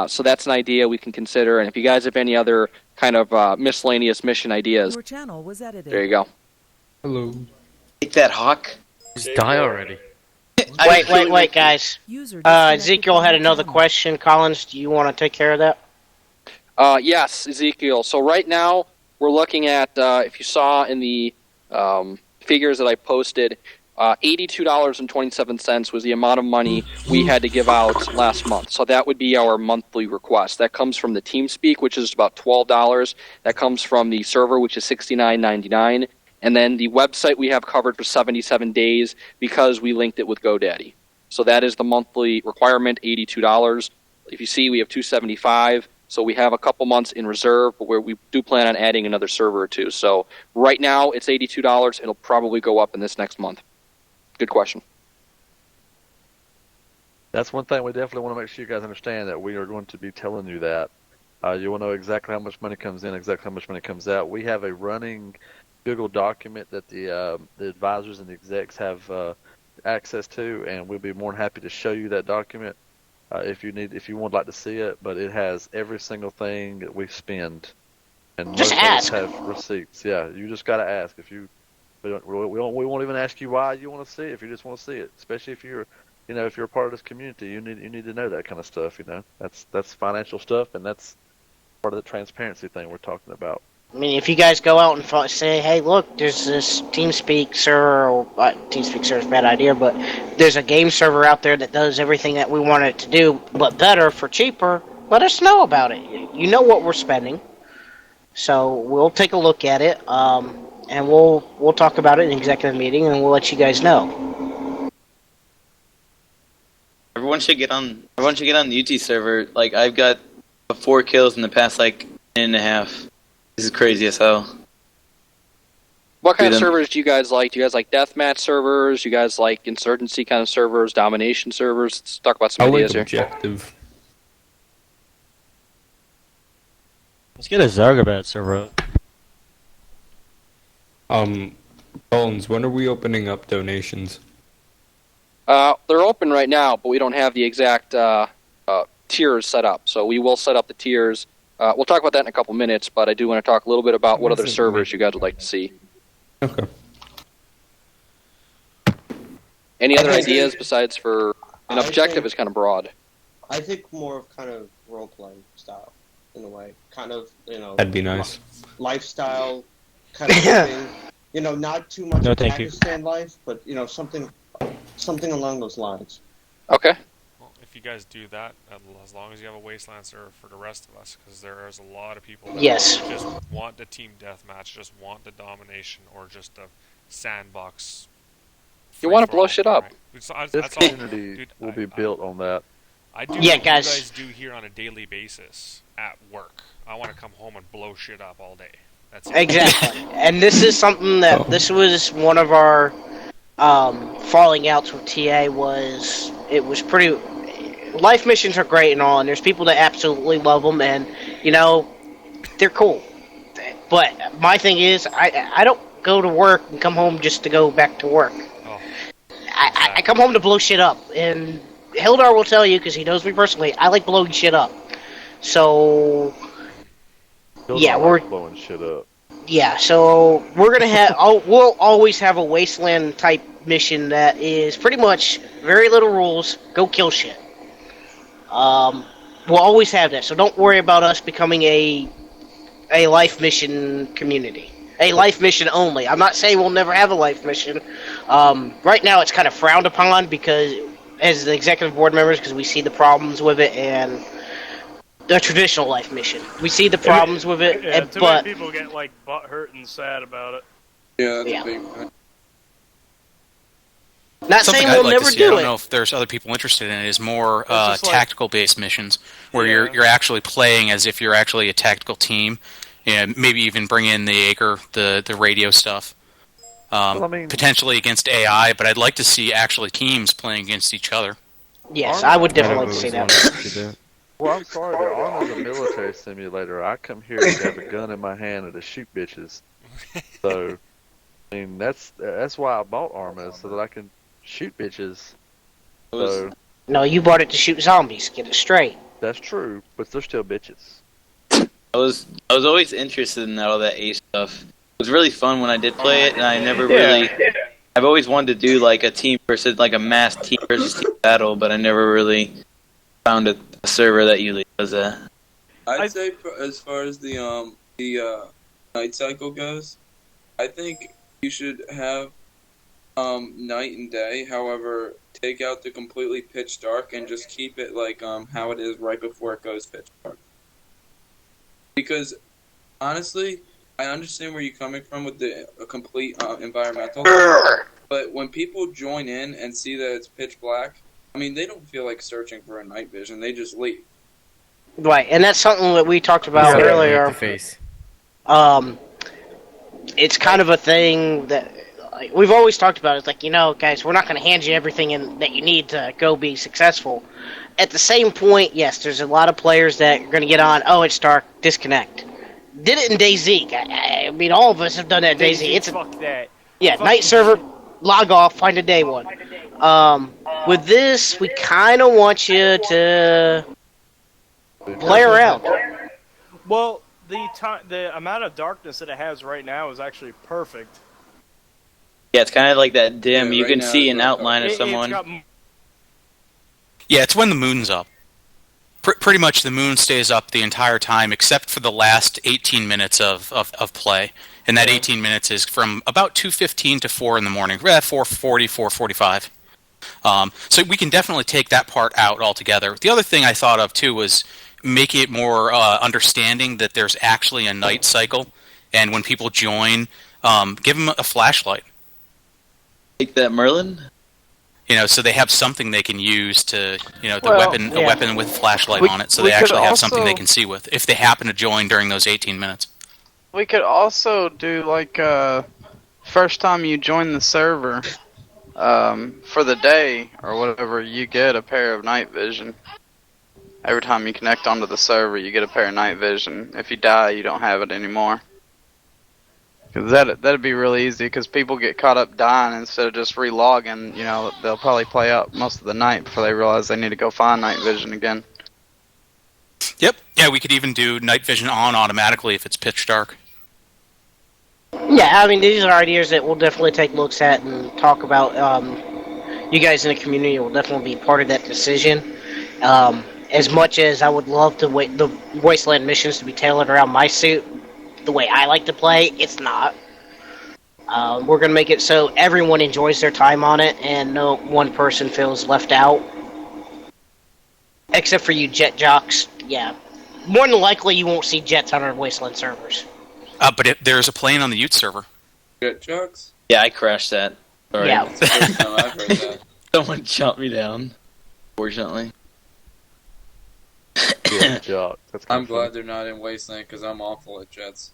[SPEAKER 1] So that's an idea we can consider, and if you guys have any other kind of miscellaneous mission ideas,
[SPEAKER 9] Your channel was edited.
[SPEAKER 1] there you go.
[SPEAKER 10] Hello.
[SPEAKER 11] Take that, Hawk.
[SPEAKER 4] Just die already.
[SPEAKER 2] Wait, guys.
[SPEAKER 9] User
[SPEAKER 2] Ezekiel had another question. Collins, do you want to take care of that?
[SPEAKER 1] Yes, Ezekiel. So right now, we're looking at, if you saw in the figures that I posted, $82.27 was the amount of money we had to give out last month. So that would be our monthly request. That comes from the TeamSpeak, which is about $12. That comes from the server, which is $69.99. And then the website we have covered for 77 days because we linked it with GoDaddy. So that is the monthly requirement, $82. If you see, we have $275. So we have a couple months in reserve, but we do plan on adding another server or two. So right now it's $82. It'll probably go up in this next month. Good question.
[SPEAKER 3] That's one thing we definitely want to make sure you guys understand, that we are going to be telling you that. You will know exactly how much money comes in, exactly how much money comes out. We have a running Google document that the advisors and the execs have access to, and we'll be more than happy to show you that document if you would like to see it. But it has every single thing that we spend, and
[SPEAKER 2] Just
[SPEAKER 3] most
[SPEAKER 2] ask.
[SPEAKER 3] of us have receipts. Yeah, you just got to ask. We won't even ask you why you want to see it if you just want to see it. Especially if you're a part of this community, you need to know that kind of stuff. That's financial stuff, and that's part of the transparency thing we're talking about.
[SPEAKER 2] I mean, if you guys go out and say, hey, look, there's this TeamSpeak server, or TeamSpeak server is a bad idea, but there's a game server out there that does everything that we want it to do, but better for cheaper, let us know about it. You know what we're spending. So we'll take a look at it, and we'll talk about it in executive meeting, and we'll let you guys know.
[SPEAKER 11] Everyone should get on the UT server. Like, I've got 4 kills in the past, like, 10.5. This is crazy as hell.
[SPEAKER 1] What kind of servers do you guys like? Do you guys like deathmatch servers? Do you guys like insurgency kind of servers, domination servers? Let's talk about some ideas here.
[SPEAKER 10] Objective.
[SPEAKER 12] Let's get a Zargabat server.
[SPEAKER 10] Collins, when are we opening up donations?
[SPEAKER 1] They're open right now, but we don't have the exact tiers set up. So we will set up the tiers. We'll talk about that in a couple minutes, but I do want to talk a little bit about what other servers you guys would like to see.
[SPEAKER 10] Okay.
[SPEAKER 1] Any other ideas besides for an objective is kind of broad.
[SPEAKER 13] I think more of kind of role-playing style, in a way. Kind of,
[SPEAKER 10] That'd be nice.
[SPEAKER 13] Lifestyle kind of thing. Not too much
[SPEAKER 12] No,
[SPEAKER 13] of
[SPEAKER 12] thank you.
[SPEAKER 13] Pakistan life, but, something along those lines.
[SPEAKER 1] Okay.
[SPEAKER 14] Well, if you guys do that, as long as you have a Wasteland server for the rest of us, because there's a lot of people that just want the team deathmatch, just want the domination, or just a sandbox.
[SPEAKER 1] You want to blow shit up.
[SPEAKER 14] Right?
[SPEAKER 3] This community will be built on that.
[SPEAKER 14] I do
[SPEAKER 2] Yeah,
[SPEAKER 14] what
[SPEAKER 2] guys.
[SPEAKER 14] you guys do here on a daily basis at work. I want to come home and blow shit up all day. That's it.
[SPEAKER 2] Exactly. And this is something that this was one of our falling outs with TA was it was pretty. Life missions are great and all, and there's people that absolutely love them, and they're cool. But my thing is, I don't go to work and come home just to go back to work.
[SPEAKER 14] Oh,
[SPEAKER 2] I come home to blow shit up, and Hildar will tell you because he knows me personally. I like blowing shit up. So yeah, we're
[SPEAKER 3] blowing shit up.
[SPEAKER 2] Yeah, so we're gonna have. We'll always have a wasteland type mission that is pretty much very little rules. Go kill shit. We'll always have that. So don't worry about us becoming a life mission community. A life mission only. I'm not saying we'll never have a life mission. Right now, it's kind of frowned upon because, as the executive board members, because we see the problems with it and the traditional life mission. We see the problems with it,
[SPEAKER 7] Yeah, too
[SPEAKER 2] but
[SPEAKER 7] many people get like butthurt and sad about it.
[SPEAKER 13] Yeah, that's
[SPEAKER 2] Yeah.
[SPEAKER 13] a big one.
[SPEAKER 2] not
[SPEAKER 8] Something
[SPEAKER 2] saying
[SPEAKER 8] I'd
[SPEAKER 2] we'll
[SPEAKER 8] like
[SPEAKER 2] never
[SPEAKER 8] to see, I
[SPEAKER 2] do
[SPEAKER 8] don't
[SPEAKER 2] it.
[SPEAKER 8] know if there's other people interested in it, is more
[SPEAKER 7] just like-
[SPEAKER 8] tactical-based missions where
[SPEAKER 7] Yeah.
[SPEAKER 8] you're actually playing as if you're actually a tactical team, and maybe even bring in the Acre, the radio stuff.
[SPEAKER 3] Well, I mean-
[SPEAKER 8] Potentially against AI, but I'd like to see actually teams playing against each other.
[SPEAKER 2] Yes, I would definitely like to see that.
[SPEAKER 3] Well, I'm sorry, but Arma's a military simulator. I come here to have a gun in my hand and to shoot bitches. So, I mean, that's why I bought Arma, so that I can shoot bitches. So,
[SPEAKER 2] No, you bought it to shoot zombies. Get it straight.
[SPEAKER 3] that's true, but they're still bitches.
[SPEAKER 11] I was always interested in all that Ace stuff. It was really fun when I did play it, and I never really. I've always wanted to do like a team versus like a mass team versus team battle, but I never really found a server that usually does that.
[SPEAKER 13] I'd say as far as the night cycle goes, I think you should have night and day. However, take out the completely pitch dark and just keep it like how it is right before it goes pitch dark. Because honestly, I understand where you're coming from with the complete environmental, but when people join in and see that it's pitch black, I mean, they don't feel like searching for a night vision. They just leave.
[SPEAKER 2] Right, and that's something that we talked about earlier.
[SPEAKER 4] Face.
[SPEAKER 2] It's kind of a thing that like, we've always talked about. It's like, guys, we're not going to hand you everything that you need to go be successful. At the same point, yes, there's a lot of players that are going to get on, oh, it's dark, disconnect. Did it in DayZ. I mean, all of us have done that in DayZ. It's
[SPEAKER 7] fuck that.
[SPEAKER 2] Yeah, night server, log off, find a day one. With this, we kind of want you to play around.
[SPEAKER 7] Well, the amount of darkness that it has right now is actually perfect.
[SPEAKER 11] Yeah, it's kind of like that dim.
[SPEAKER 13] Yeah,
[SPEAKER 11] You
[SPEAKER 13] right
[SPEAKER 11] can
[SPEAKER 13] now
[SPEAKER 11] see
[SPEAKER 13] it's
[SPEAKER 11] an
[SPEAKER 13] really
[SPEAKER 11] outline of
[SPEAKER 7] It's
[SPEAKER 11] someone.
[SPEAKER 7] got
[SPEAKER 8] Yeah, it's when the moon's up. Pretty much the moon stays up the entire time, except for the last 18 minutes of play. And that 18 minutes is from about 2:15 to 4 in the morning. 4:40, 4:45. So we can definitely take that part out altogether. The other thing I thought of, too, was make it more understanding that there's actually a night cycle. And when people join, give them a flashlight.
[SPEAKER 11] Take that, Merlin.
[SPEAKER 8] So they have something they can use to, a
[SPEAKER 2] Well,
[SPEAKER 8] weapon with a flashlight on it, so
[SPEAKER 6] we
[SPEAKER 8] they
[SPEAKER 6] could
[SPEAKER 8] actually have something they
[SPEAKER 6] also-
[SPEAKER 8] can see with, if they happen to join during those 18 minutes.
[SPEAKER 6] We could also do like first time you join the server, for the day or whatever, you get a pair of night vision. Every time you connect onto the server, you get a pair of night vision. If you die, you don't have it anymore. Cause that'd be really easy. Because people get caught up dying instead of just relogging. They'll probably play out most of the night before they realize they need to go find night vision again.
[SPEAKER 8] Yep. Yeah, we could even do night vision on automatically if it's pitch dark.
[SPEAKER 2] Yeah, I mean, these are ideas that we'll definitely take looks at and talk about. You guys in the community will definitely be part of that decision. As much as I would love the Wasteland missions to be tailored around my suit, the way I like to play, it's not. We're going to make it so everyone enjoys their time on it and no one person feels left out. Except for you jet jocks. Yeah. More than likely you won't see jets on our Wasteland servers.
[SPEAKER 8] But there's a plane on the Ute server.
[SPEAKER 13] Jet trucks?
[SPEAKER 11] Yeah, I crashed that. Sorry.
[SPEAKER 2] Yeah.
[SPEAKER 13] That's the first time I've heard that.
[SPEAKER 11] Someone shot me down. Fortunately.
[SPEAKER 3] Yeah, Jock. That's
[SPEAKER 13] I'm
[SPEAKER 3] kinda funny.
[SPEAKER 13] glad they're not in Wasteland because I'm awful at jets.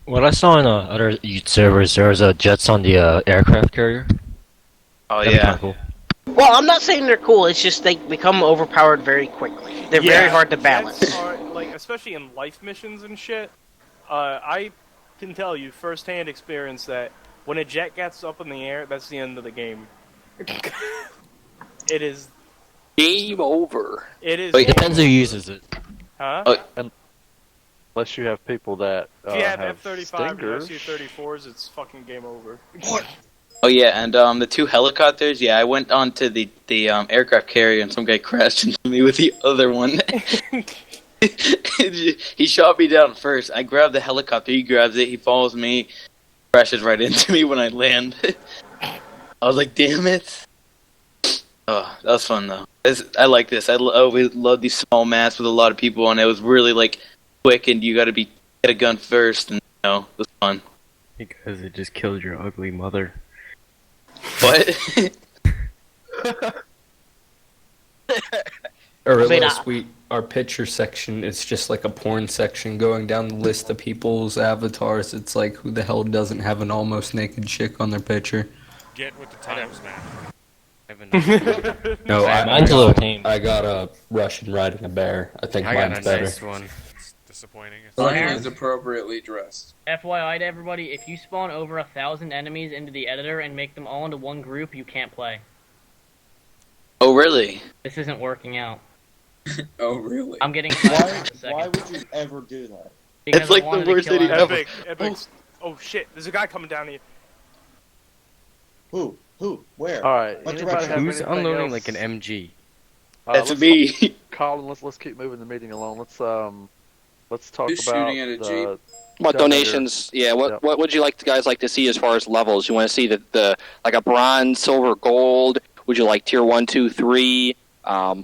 [SPEAKER 12] What I saw in other servers, there was jets on the aircraft carrier.
[SPEAKER 11] Oh
[SPEAKER 12] That'd be
[SPEAKER 11] yeah.
[SPEAKER 12] kinda cool.
[SPEAKER 2] Well, I'm not saying they're cool. It's just they become overpowered very quickly. They're very hard to balance.
[SPEAKER 7] Jets are, like, especially in life missions and shit. I can tell you firsthand experience that when a jet gets up in the air, that's the end of the game. It is.
[SPEAKER 1] Game over.
[SPEAKER 7] It is.
[SPEAKER 12] It depends who uses it.
[SPEAKER 7] Huh?
[SPEAKER 3] Unless you have people that
[SPEAKER 7] If you have
[SPEAKER 3] have
[SPEAKER 7] F-35
[SPEAKER 3] stingers.
[SPEAKER 7] and Su-34s, it's fucking game over.
[SPEAKER 11] Oh yeah, and the two helicopters. Yeah, I went onto the aircraft carrier, and some guy crashed into me with the other one. He shot me down first. I grabbed the helicopter. He grabs it. He follows me. Crashes right into me when I land. I was like, "Damn it!" Oh, that was fun though. I like this. We love these small maps with a lot of people, and it was really like quick, and you got to get a gun first, and it was fun.
[SPEAKER 4] Because it just killed your ugly mother.
[SPEAKER 11] What?
[SPEAKER 10] Our picture section is just like a porn section going down the list of people's avatars. It's like, who the hell doesn't have an almost naked chick on their picture?
[SPEAKER 14] Get with the times, man.
[SPEAKER 10] No,
[SPEAKER 12] Mine's a little tame.
[SPEAKER 10] I got a Russian riding a bear. I think
[SPEAKER 4] I got
[SPEAKER 10] mine's
[SPEAKER 4] a
[SPEAKER 10] better.
[SPEAKER 4] nice one.
[SPEAKER 14] It's disappointing.
[SPEAKER 13] Mine is appropriately dressed.
[SPEAKER 9] FYI to everybody, if you spawn over 1,000 enemies into the editor and make them all into one group, you can't play.
[SPEAKER 11] Oh really?
[SPEAKER 9] This isn't working out.
[SPEAKER 13] Oh really?
[SPEAKER 9] I'm getting fired in a second.
[SPEAKER 15] Why would you ever do that?
[SPEAKER 9] Because
[SPEAKER 11] It's like
[SPEAKER 9] I wanted
[SPEAKER 11] the worst
[SPEAKER 9] to kill
[SPEAKER 11] idea ever.
[SPEAKER 7] Epic. Oh shit, there's a guy coming down here.
[SPEAKER 15] Who? Where?
[SPEAKER 3] All right.
[SPEAKER 15] What
[SPEAKER 3] Anybody have
[SPEAKER 4] Who's
[SPEAKER 3] anything
[SPEAKER 4] unloading
[SPEAKER 3] else?
[SPEAKER 4] like an MG?
[SPEAKER 11] That's
[SPEAKER 3] let's-
[SPEAKER 11] me.
[SPEAKER 3] Colin, let's keep moving the meeting along. Let's talk
[SPEAKER 13] Who's
[SPEAKER 3] about
[SPEAKER 13] shooting at a Jeep?
[SPEAKER 1] What
[SPEAKER 3] donator.
[SPEAKER 1] donations? Yeah. What would you guys like to see as far as levels? You want to see the like a bronze, silver, gold? Would you like tier 1, 2, 3?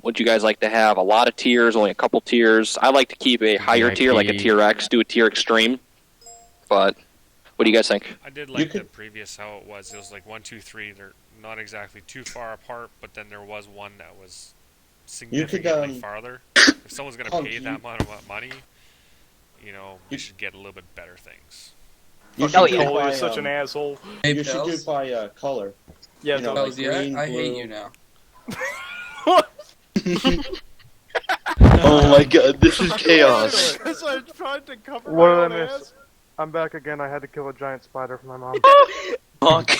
[SPEAKER 1] Would you guys like to have a lot of tiers, only a couple tiers? I like to keep a higher tier, like a tier X, do a tier Xtreme. But what do you guys think?
[SPEAKER 14] I did like the previous how it was. It was like 1, 2, 3. They're not exactly too far apart, but then there was one that was significantly farther. If someone's going to pay that amount of money, we should get a little bit better things.
[SPEAKER 7] Cole is such an asshole.
[SPEAKER 13] Hey,
[SPEAKER 15] You should do it by color.
[SPEAKER 7] Yeah,
[SPEAKER 15] You know,
[SPEAKER 13] Bells,
[SPEAKER 15] like green,
[SPEAKER 13] I hate
[SPEAKER 15] blue.
[SPEAKER 13] you now.
[SPEAKER 11] Oh my god, this is chaos.
[SPEAKER 7] Because I tried to cover
[SPEAKER 16] What
[SPEAKER 7] my
[SPEAKER 16] did I
[SPEAKER 7] own
[SPEAKER 16] miss?
[SPEAKER 7] ass.
[SPEAKER 16] I'm back again. I had to kill a giant spider for my mom.
[SPEAKER 11] Fuck.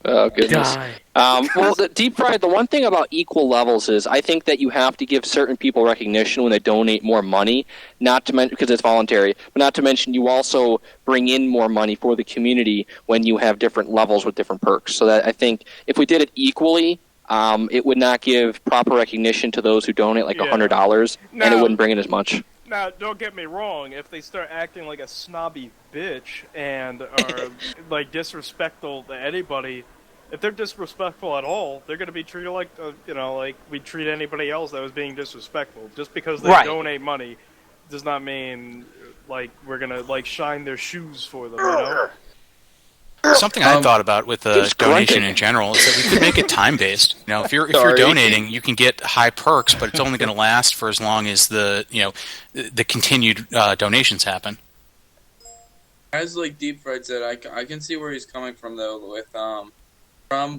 [SPEAKER 1] Oh goodness. Well, the deep fried. The one thing about equal levels is I think that you have to give certain people recognition when they donate more money. Not to mention because it's voluntary, but not to mention you also bring in more money for the community when you have different levels with different perks. So that I think if we did it equally, it would not give proper recognition to those who donate like $100, and it wouldn't bring in as much.
[SPEAKER 7] Now, don't get me wrong. If they start acting like a snobby bitch and are like disrespectful to anybody, if they're disrespectful at all, they're going to be treated like like we treat anybody else that was being disrespectful. Just because they donate money does not mean like we're going to like shine their shoes for them. You know?
[SPEAKER 8] Something I thought about with the donation in general is that we could make it time based. If you're donating, you can get high perks, but it's only going to last for as long as the continued donations happen.
[SPEAKER 13] As like Deep Fried said, I can see where he's coming from though. With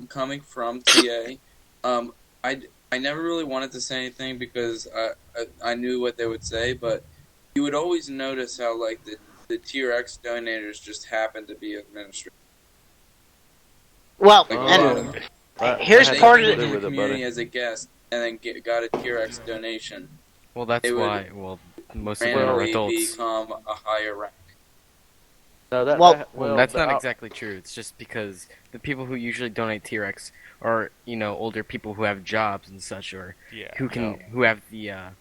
[SPEAKER 13] coming from TA, I never really wanted to say anything because I knew what they would say, but you would always notice how like the Tier X donators just happen to be administrators.
[SPEAKER 2] Well,
[SPEAKER 13] Like,
[SPEAKER 2] and here's part of
[SPEAKER 13] the community as a guest, and then got a Tier X donation.
[SPEAKER 4] Well, that's
[SPEAKER 13] They would
[SPEAKER 4] why. Well, most of them are
[SPEAKER 13] randomly
[SPEAKER 4] adults.
[SPEAKER 13] become a higher rank.
[SPEAKER 3] No,
[SPEAKER 4] that's not exactly true. It's just because the people who usually donate T-Rex are, older people who have jobs and such, or who have the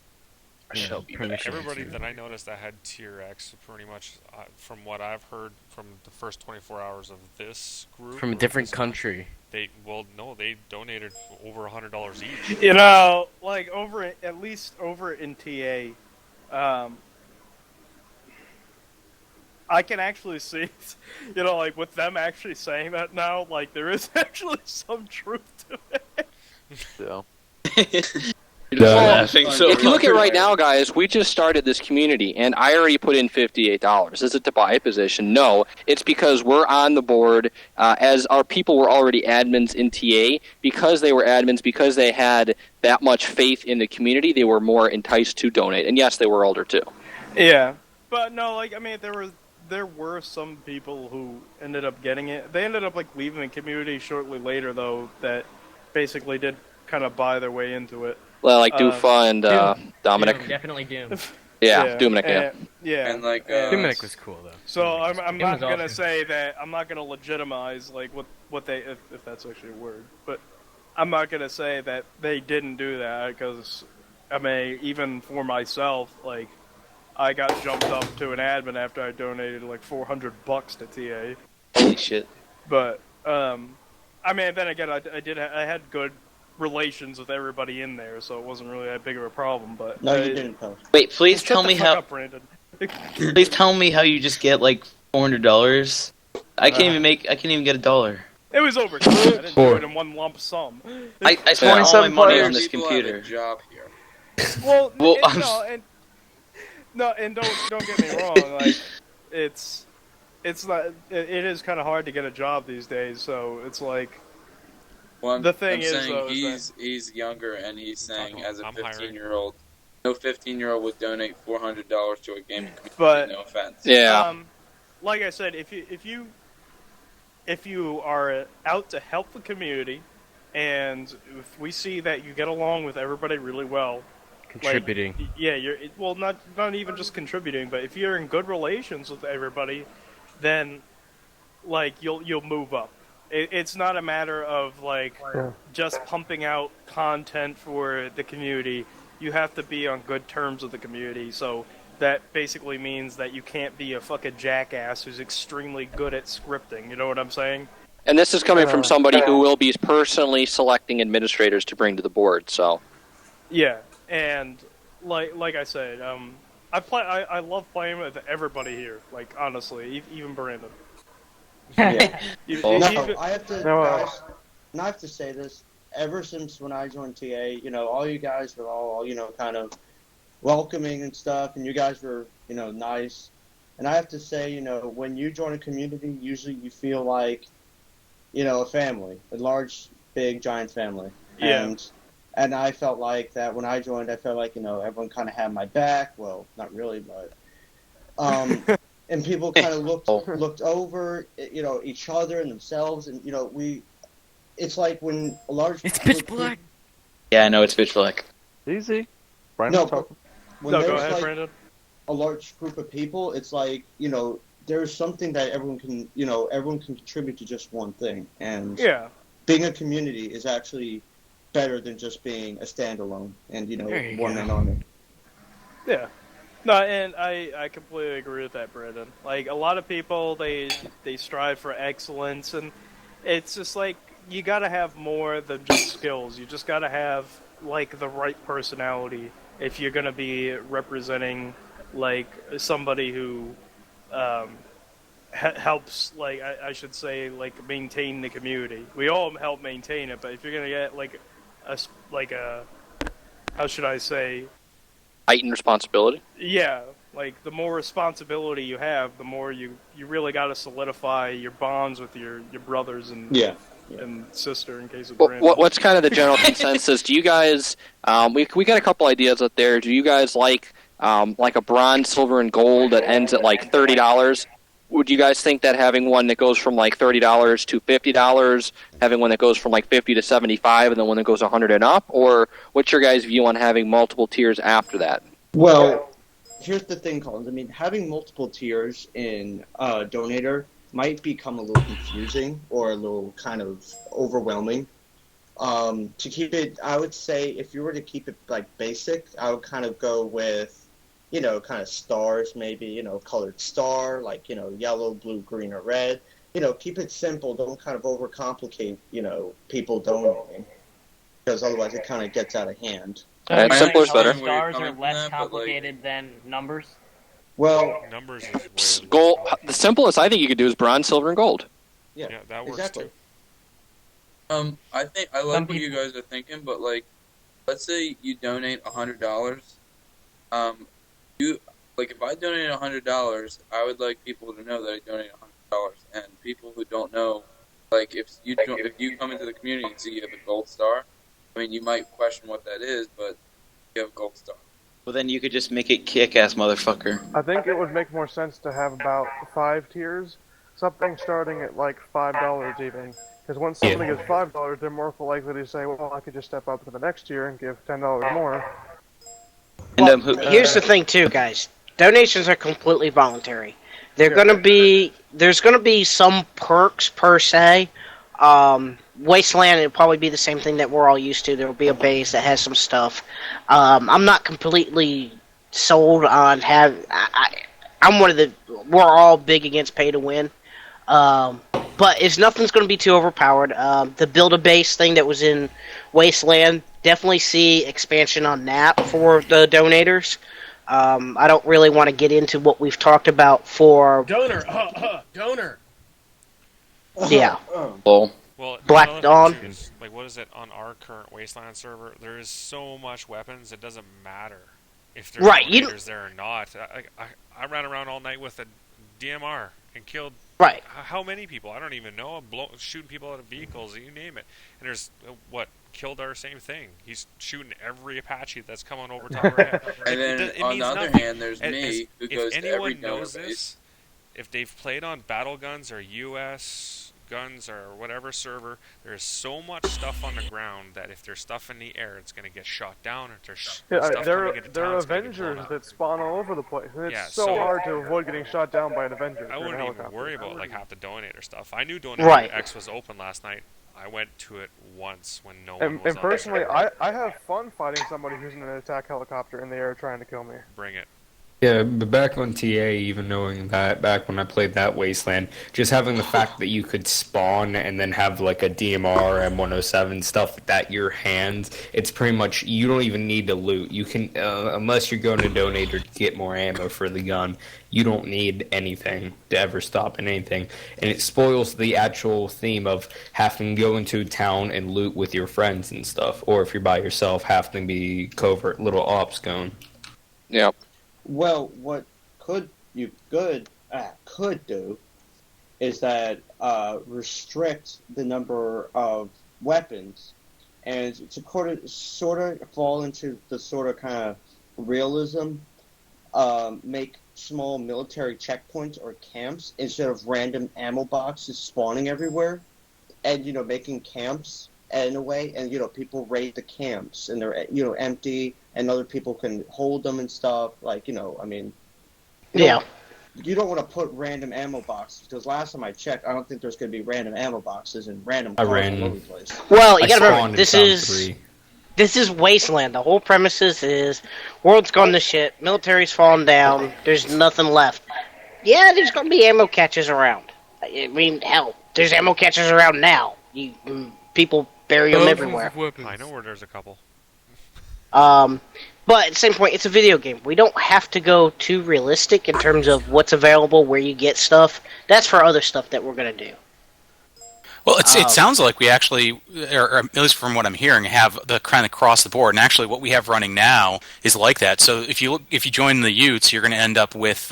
[SPEAKER 4] permission.
[SPEAKER 14] Everybody
[SPEAKER 4] to.
[SPEAKER 14] that I noticed that had Tier X, pretty much, from what I've heard from the first 24 hours of this group,
[SPEAKER 4] From a different country.
[SPEAKER 14] They donated over $100 each.
[SPEAKER 7] Like at least over in TA, I can actually see, like with them actually saying that now, like there is actually some truth to it.
[SPEAKER 3] Yeah.
[SPEAKER 11] laughing so
[SPEAKER 1] if you look at
[SPEAKER 11] hard.
[SPEAKER 1] right now, guys, we just started this community, and I already put in $58. Is it to buy a position? No. It's because we're on the board, as our people were already admins in TA. Because they were admins, because they had that much faith in the community, they were more enticed to donate. And yes, they were older, too.
[SPEAKER 7] Yeah, but no, like I mean, there were some people who ended up getting it. They ended up like leaving the community shortly later, though. That basically did kind of buy their way into it.
[SPEAKER 1] Well, like Doofa and Dominic.
[SPEAKER 9] Doom, definitely Doom.
[SPEAKER 1] Yeah, Dominic, yeah.
[SPEAKER 7] Yeah,
[SPEAKER 13] And like
[SPEAKER 4] Dominic was cool though.
[SPEAKER 7] So I'm
[SPEAKER 9] Doom
[SPEAKER 7] not
[SPEAKER 9] was
[SPEAKER 7] gonna
[SPEAKER 9] awesome.
[SPEAKER 7] say that. I'm not gonna legitimize like what they if that's actually a word, but I'm not gonna say that they didn't do that because I mean even for myself like I got jumped up to an admin after I donated like $400 to TA.
[SPEAKER 11] Holy shit.
[SPEAKER 7] But I mean then again I had good relations with everybody in there, so it wasn't really that big of a problem. But
[SPEAKER 15] No, you didn't, Post.
[SPEAKER 11] Wait, please
[SPEAKER 7] Shut
[SPEAKER 11] tell
[SPEAKER 7] the
[SPEAKER 11] me
[SPEAKER 7] fuck
[SPEAKER 11] how.
[SPEAKER 7] up, Brandon.
[SPEAKER 11] Please tell me how you just get like $400. I can't even get $1.
[SPEAKER 7] It was over. I didn't do it in one lump sum.
[SPEAKER 11] I spent all my money on this
[SPEAKER 13] people have a
[SPEAKER 11] computer.
[SPEAKER 13] job here.
[SPEAKER 7] Well,
[SPEAKER 11] Well,
[SPEAKER 7] and don't get me wrong. Like, it's not. It is kind of hard to get a job these days. So it's like
[SPEAKER 13] Well,
[SPEAKER 7] the thing
[SPEAKER 13] I'm
[SPEAKER 7] is,
[SPEAKER 13] saying
[SPEAKER 7] though, is
[SPEAKER 13] he's younger, and he's saying as a
[SPEAKER 14] I'm hiring.
[SPEAKER 13] 15-year-old, no 15-year-old would donate $400 to a gaming community.
[SPEAKER 7] But-
[SPEAKER 13] no offense.
[SPEAKER 1] Yeah.
[SPEAKER 7] like I said, if you are out to help the community, and if we see that you get along with everybody really well,
[SPEAKER 4] Contributing.
[SPEAKER 7] like, yeah, you're not even just contributing, but if you're in good relations with everybody, then like you'll move up. It's not a matter of like just pumping out content for the community. You have to be on good terms with the community. So that basically means that you can't be a fucking jackass who's extremely good at scripting. You know what I'm saying?
[SPEAKER 1] And this is coming from somebody who will be personally selecting administrators to bring to the board, so.
[SPEAKER 7] Yeah, and like I said, I love playing with everybody here. Like honestly, even Brandon.
[SPEAKER 15] Yeah.
[SPEAKER 7] Even-
[SPEAKER 15] I have to, guys, and I have to say this. Ever since when I joined TA, all you guys were all, kind of welcoming and stuff, and you guys were, nice. And I have to say, when you join a community, usually you feel like, a family, a large, big, giant family.
[SPEAKER 7] Yeah.
[SPEAKER 15] And I felt like that when I joined, I felt like, everyone kind of had my back. Well, not really, but and people kind of looked over, each other and themselves, and it's like when a large.
[SPEAKER 4] It's pitch black.
[SPEAKER 11] Yeah, I know it's pitch black.
[SPEAKER 3] Easy. Brandon,
[SPEAKER 15] No, but when
[SPEAKER 7] No,
[SPEAKER 15] there's
[SPEAKER 7] go ahead,
[SPEAKER 15] like
[SPEAKER 7] Brandon.
[SPEAKER 15] a large group of people, it's like there's something that everyone can contribute to just one thing, and
[SPEAKER 7] Yeah.
[SPEAKER 15] being a community is actually better than just being a standalone and
[SPEAKER 4] There you
[SPEAKER 15] one
[SPEAKER 4] go.
[SPEAKER 15] man army.
[SPEAKER 7] Yeah. No, and I completely agree with that, Brandon. Like, a lot of people, they strive for excellence, and it's just like, you gotta have more than just skills. You just gotta have, like, the right personality if you're gonna be representing, like, somebody who helps, like, I should say, like, maintain the community. We all help maintain it, but if you're gonna get, like, a how should I say...
[SPEAKER 1] Heightened responsibility.
[SPEAKER 7] Yeah, like the more responsibility you have, the more you really got to solidify your bonds with your brothers and and sister in case of Brandon.
[SPEAKER 1] What's kind of the general consensus? Do you guys? We got a couple ideas out there. Do you guys like a bronze, silver, and gold that ends at like $30? Would you guys think that having one that goes from like $30 to $50, having one that goes from like $50 to $75, and then one that goes 100 and up, or what's your guys' view on having multiple tiers after that?
[SPEAKER 15] Well, here's the thing, Collins. I mean, having multiple tiers in Donator might become a little confusing or a little kind of overwhelming. To keep it, I would say if you were to keep it like basic, I would kind of go with, kind of stars, maybe, colored star, like, yellow, blue, green, or red. Keep it simple. Don't kind of overcomplicate, people donating. Because otherwise it kind of gets out of hand.
[SPEAKER 1] Simpler is better.
[SPEAKER 9] Stars are less complicated than numbers.
[SPEAKER 15] Well,
[SPEAKER 14] numbers is way
[SPEAKER 1] Gold. The simplest I think you could do is bronze, silver, and gold.
[SPEAKER 15] Yeah,
[SPEAKER 14] that works
[SPEAKER 15] exactly.
[SPEAKER 14] too.
[SPEAKER 13] I think I like what you guys are thinking, but like, let's say you donate $100. You like if I donate $100, I would like people to know that I donate $100, and people who don't know, like if you come into the community and see you have a gold star, I mean you might question what that is, but you have a gold star.
[SPEAKER 11] Well, then you could just make it kick-ass, motherfucker.
[SPEAKER 16] I think it would make more sense to have about 5 tiers, something starting at like $5 even. Because once somebody gets $5, they're more likely to say, well, I could just step up to the next tier and give $10 more.
[SPEAKER 2] Well, here's the thing too, guys. Donations are completely voluntary. There's gonna be some perks per se. Wasteland, it'll probably be the same thing that we're all used to. There'll be a base that has some stuff. I'm not completely sold on I'm one of the. We're all big against pay to win. But if nothing's going to be too overpowered, the build-a-base thing that was in Wasteland, definitely see expansion on that for the donators. I don't really want to get into what we've talked about for...
[SPEAKER 5] Donor! Donor!
[SPEAKER 2] Yeah.
[SPEAKER 8] Well,
[SPEAKER 2] Black Dawn.
[SPEAKER 14] Is, like, what is it on our current Wasteland server? There is so much weapons, it doesn't matter if there's donators there or not. I ran around all night with a DMR and killed how many people? I don't even know. I'm shooting people out of vehicles, you name it. And there's, killed our same thing. He's shooting every Apache that's coming over top of our head.
[SPEAKER 13] And then on the other hand, there's me, who goes to every
[SPEAKER 14] knows
[SPEAKER 13] donor
[SPEAKER 14] this, if they've played on Battle Guns or US Guns or whatever server, there's so much stuff on the ground that if there's stuff in the air, it's going to get shot down. Or if there's stuff coming into
[SPEAKER 16] there
[SPEAKER 14] town,
[SPEAKER 16] are
[SPEAKER 14] it's gonna get
[SPEAKER 16] Avengers
[SPEAKER 14] blown up.
[SPEAKER 16] that spawn all over the place, and it's
[SPEAKER 14] Yeah,
[SPEAKER 16] so hard to avoid getting shot down by an Avenger.
[SPEAKER 14] I
[SPEAKER 16] or an
[SPEAKER 14] wouldn't even
[SPEAKER 16] helicopter.
[SPEAKER 14] worry about like half the donator stuff. I knew Donator X was open last night. I went to it once when no one was
[SPEAKER 16] And
[SPEAKER 14] on
[SPEAKER 16] personally,
[SPEAKER 14] there.
[SPEAKER 16] I have fun fighting somebody who's in an attack helicopter in the air trying to kill me.
[SPEAKER 14] Bring it.
[SPEAKER 10] Yeah, but back on TA, even knowing that, back when I played that Wasteland, just having the fact that you could spawn and then have like a DMR, M107, stuff at your hands, it's pretty much, you don't even need to loot. You can, unless you're going to donate or get more ammo for the gun, you don't need anything to ever stop in anything. And it spoils the actual theme of having to go into town and loot with your friends and stuff. Or if you're by yourself, having to be covert little ops going.
[SPEAKER 1] Yep.
[SPEAKER 15] Well, what you could do is that restrict the number of weapons, and to sort of fall into the sort of kind of realism, make small military checkpoints or camps instead of random ammo boxes spawning everywhere, and making camps in a way, and people raid the camps and they're empty, and other people can hold them and stuff. Like I mean, you don't want to put random ammo boxes, because last time I checked, I don't think there's going to be random ammo boxes and random cars all over the place.
[SPEAKER 2] Well, you got to remember, this is Wasteland. The whole premises is world's gone to shit, military's fallen down, there's nothing left. Yeah, there's going to be ammo catches around. I mean, hell, there's ammo catches around now. People bury them everywhere.
[SPEAKER 14] I know where there's a couple.
[SPEAKER 2] But at the same point, it's a video game. We don't have to go too realistic in terms of what's available, where you get stuff. That's for other stuff that we're going to do.
[SPEAKER 8] Well, it sounds like we actually, or at least from what I'm hearing, have the kind of across the board. And actually, what we have running now is like that. So if you join the Utes, you're going to end up with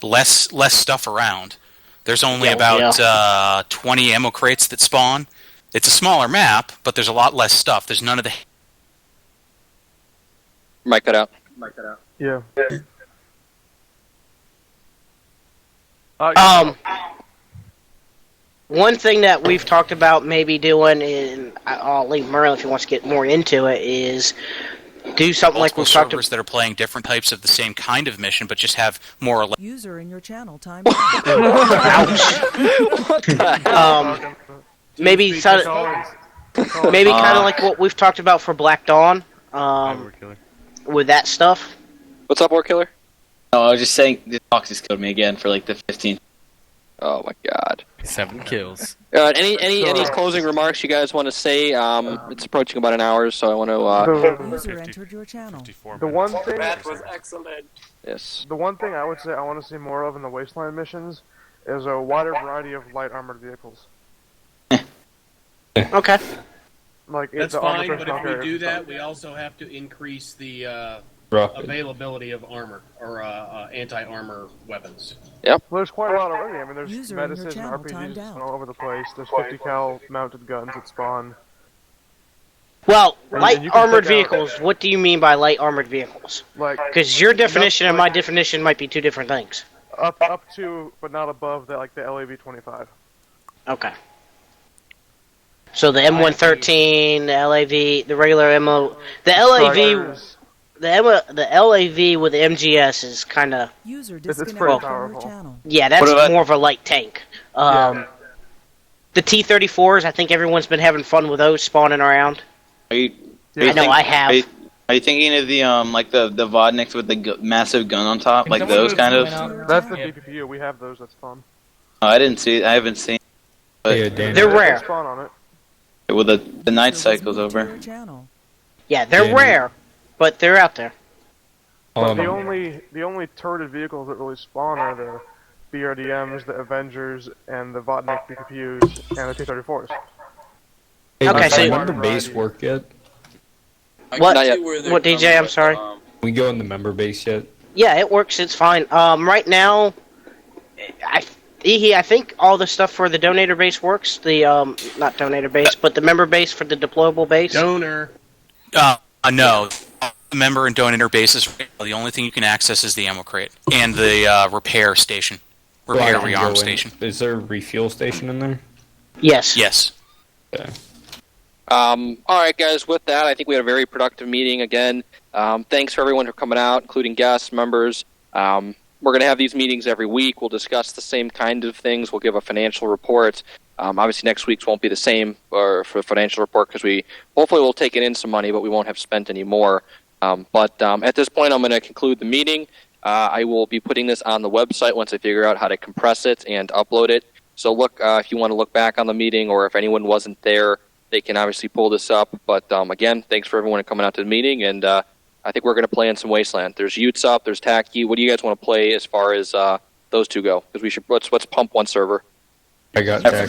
[SPEAKER 8] less stuff around. There's only about 20 ammo crates that spawn. It's a smaller map, but there's a lot less stuff. There's none of the...
[SPEAKER 1] Mic cut out.
[SPEAKER 16] Yeah.
[SPEAKER 2] One thing that we've talked about maybe doing, and I'll leave Merlin if he wants to get more into it, is do something like we've talked about.
[SPEAKER 8] Servers that are playing different types of the same kind of mission, but just have more or less...
[SPEAKER 17] User in your channel time.
[SPEAKER 2] Maybe kind of like what we've talked about for Black Dawn. With that stuff.
[SPEAKER 1] What's up, War Killer?
[SPEAKER 11] Oh, I was just saying the boxes killed me again for like the 15th.
[SPEAKER 1] Oh my god.
[SPEAKER 4] 7 kills.
[SPEAKER 1] Any closing remarks you guys want to say? It's approaching about an hour, so I want to.
[SPEAKER 17] User entered your channel.
[SPEAKER 16] The one thing
[SPEAKER 18] That was excellent.
[SPEAKER 1] Yes.
[SPEAKER 16] The one thing I would say I want to see more of in the Wasteland missions is a wider variety of light armored vehicles.
[SPEAKER 2] Okay.
[SPEAKER 16] Like
[SPEAKER 5] That's
[SPEAKER 16] the
[SPEAKER 5] fine,
[SPEAKER 16] armor
[SPEAKER 5] but
[SPEAKER 16] personal
[SPEAKER 5] if we
[SPEAKER 16] carriers
[SPEAKER 5] do
[SPEAKER 16] and stuff.
[SPEAKER 5] that, we also have to increase the
[SPEAKER 10] Rough.
[SPEAKER 5] availability of armor or anti-armor weapons.
[SPEAKER 1] Yep.
[SPEAKER 16] Well, there's quite a lot already. I mean, there's
[SPEAKER 17] User in your
[SPEAKER 16] medicine and
[SPEAKER 17] channel timed
[SPEAKER 16] RPGs
[SPEAKER 17] out.
[SPEAKER 16] all over the place. There's 50 cal mounted guns that spawn.
[SPEAKER 2] Well,
[SPEAKER 16] And
[SPEAKER 2] light
[SPEAKER 16] you can
[SPEAKER 2] armored
[SPEAKER 16] take out-
[SPEAKER 2] vehicles. What do you mean by light armored vehicles?
[SPEAKER 16] Like
[SPEAKER 2] Because your definition and my
[SPEAKER 16] like,
[SPEAKER 2] definition might be two different things.
[SPEAKER 16] up to, but not above the LAV 25.
[SPEAKER 2] Okay. So the M113, the LAV, the regular MO, the LAV,
[SPEAKER 16] Strikers.
[SPEAKER 2] the LAV with the MGS is kind of
[SPEAKER 17] User
[SPEAKER 16] pretty
[SPEAKER 17] disconnected from your
[SPEAKER 16] powerful.
[SPEAKER 17] channel.
[SPEAKER 2] yeah, that's
[SPEAKER 11] What about-
[SPEAKER 2] more of a light tank. The T-34s, I think everyone's been having fun with those spawning around.
[SPEAKER 11] Are you?
[SPEAKER 16] Yeah.
[SPEAKER 11] are you
[SPEAKER 2] I know I have.
[SPEAKER 11] Are you thinking of the like the Vodniks with the massive gun on top,
[SPEAKER 9] Can
[SPEAKER 11] like
[SPEAKER 9] someone
[SPEAKER 11] those
[SPEAKER 9] move
[SPEAKER 11] kind
[SPEAKER 9] someone
[SPEAKER 11] of?
[SPEAKER 9] out?
[SPEAKER 16] That's the
[SPEAKER 9] Yeah.
[SPEAKER 16] BPPU. We have those. That's fun.
[SPEAKER 11] Oh, I didn't see. I haven't seen. But
[SPEAKER 10] Yeah, Dan.
[SPEAKER 2] They're
[SPEAKER 16] They
[SPEAKER 2] rare.
[SPEAKER 16] spawn on it.
[SPEAKER 11] with the night
[SPEAKER 17] User was
[SPEAKER 11] cycles
[SPEAKER 17] moved to
[SPEAKER 11] over.
[SPEAKER 17] your channel.
[SPEAKER 2] Yeah, they're
[SPEAKER 10] Yeah,
[SPEAKER 2] rare, but they're out there.
[SPEAKER 16] But the only turreted vehicles that really spawn are the BRDMs, the Avengers, and the Vodnik BPPUs, and the T-34s.
[SPEAKER 10] Hey,
[SPEAKER 2] Okay,
[SPEAKER 10] does
[SPEAKER 2] so-
[SPEAKER 10] the member base work yet?
[SPEAKER 13] I
[SPEAKER 2] What?
[SPEAKER 13] can see where they're
[SPEAKER 2] What, DJ?
[SPEAKER 13] coming
[SPEAKER 2] I'm
[SPEAKER 13] with,
[SPEAKER 2] sorry.
[SPEAKER 10] We go in the member base yet?
[SPEAKER 2] Yeah, it works. It's fine. Right now, I think all the stuff for the donator base works. The not donator base, but the member base for the deployable base.
[SPEAKER 5] Donor.
[SPEAKER 8] No. The member and donator bases, the only thing you can access is the ammo crate and the repair station. Repair
[SPEAKER 10] Well, I can go
[SPEAKER 8] rearm
[SPEAKER 10] in.
[SPEAKER 8] station.
[SPEAKER 10] Is there a refuel station in there?
[SPEAKER 2] Yes.
[SPEAKER 8] Yes.
[SPEAKER 10] Yeah.
[SPEAKER 1] All right, guys. With that, I think we had a very productive meeting again. Thanks for everyone for coming out, including guests, members. We're going to have these meetings every week. We'll discuss the same kind of things. We'll give a financial report. Obviously, next week's won't be the same for the financial report because we hopefully will take in some money, but we won't have spent any more. But at this point, I'm going to conclude the meeting. I will be putting this on the website once I figure out how to compress it and upload it. So look, if you want to look back on the meeting or if anyone wasn't there, they can obviously pull this up. But again, thanks for everyone coming out to the meeting. And I think we're going to play in some Wasteland. There's Utes up, there's Tacky. What do you guys want to play as far as those two go? Because we should let's pump one server.
[SPEAKER 10] I got
[SPEAKER 11] That's
[SPEAKER 10] Tacky.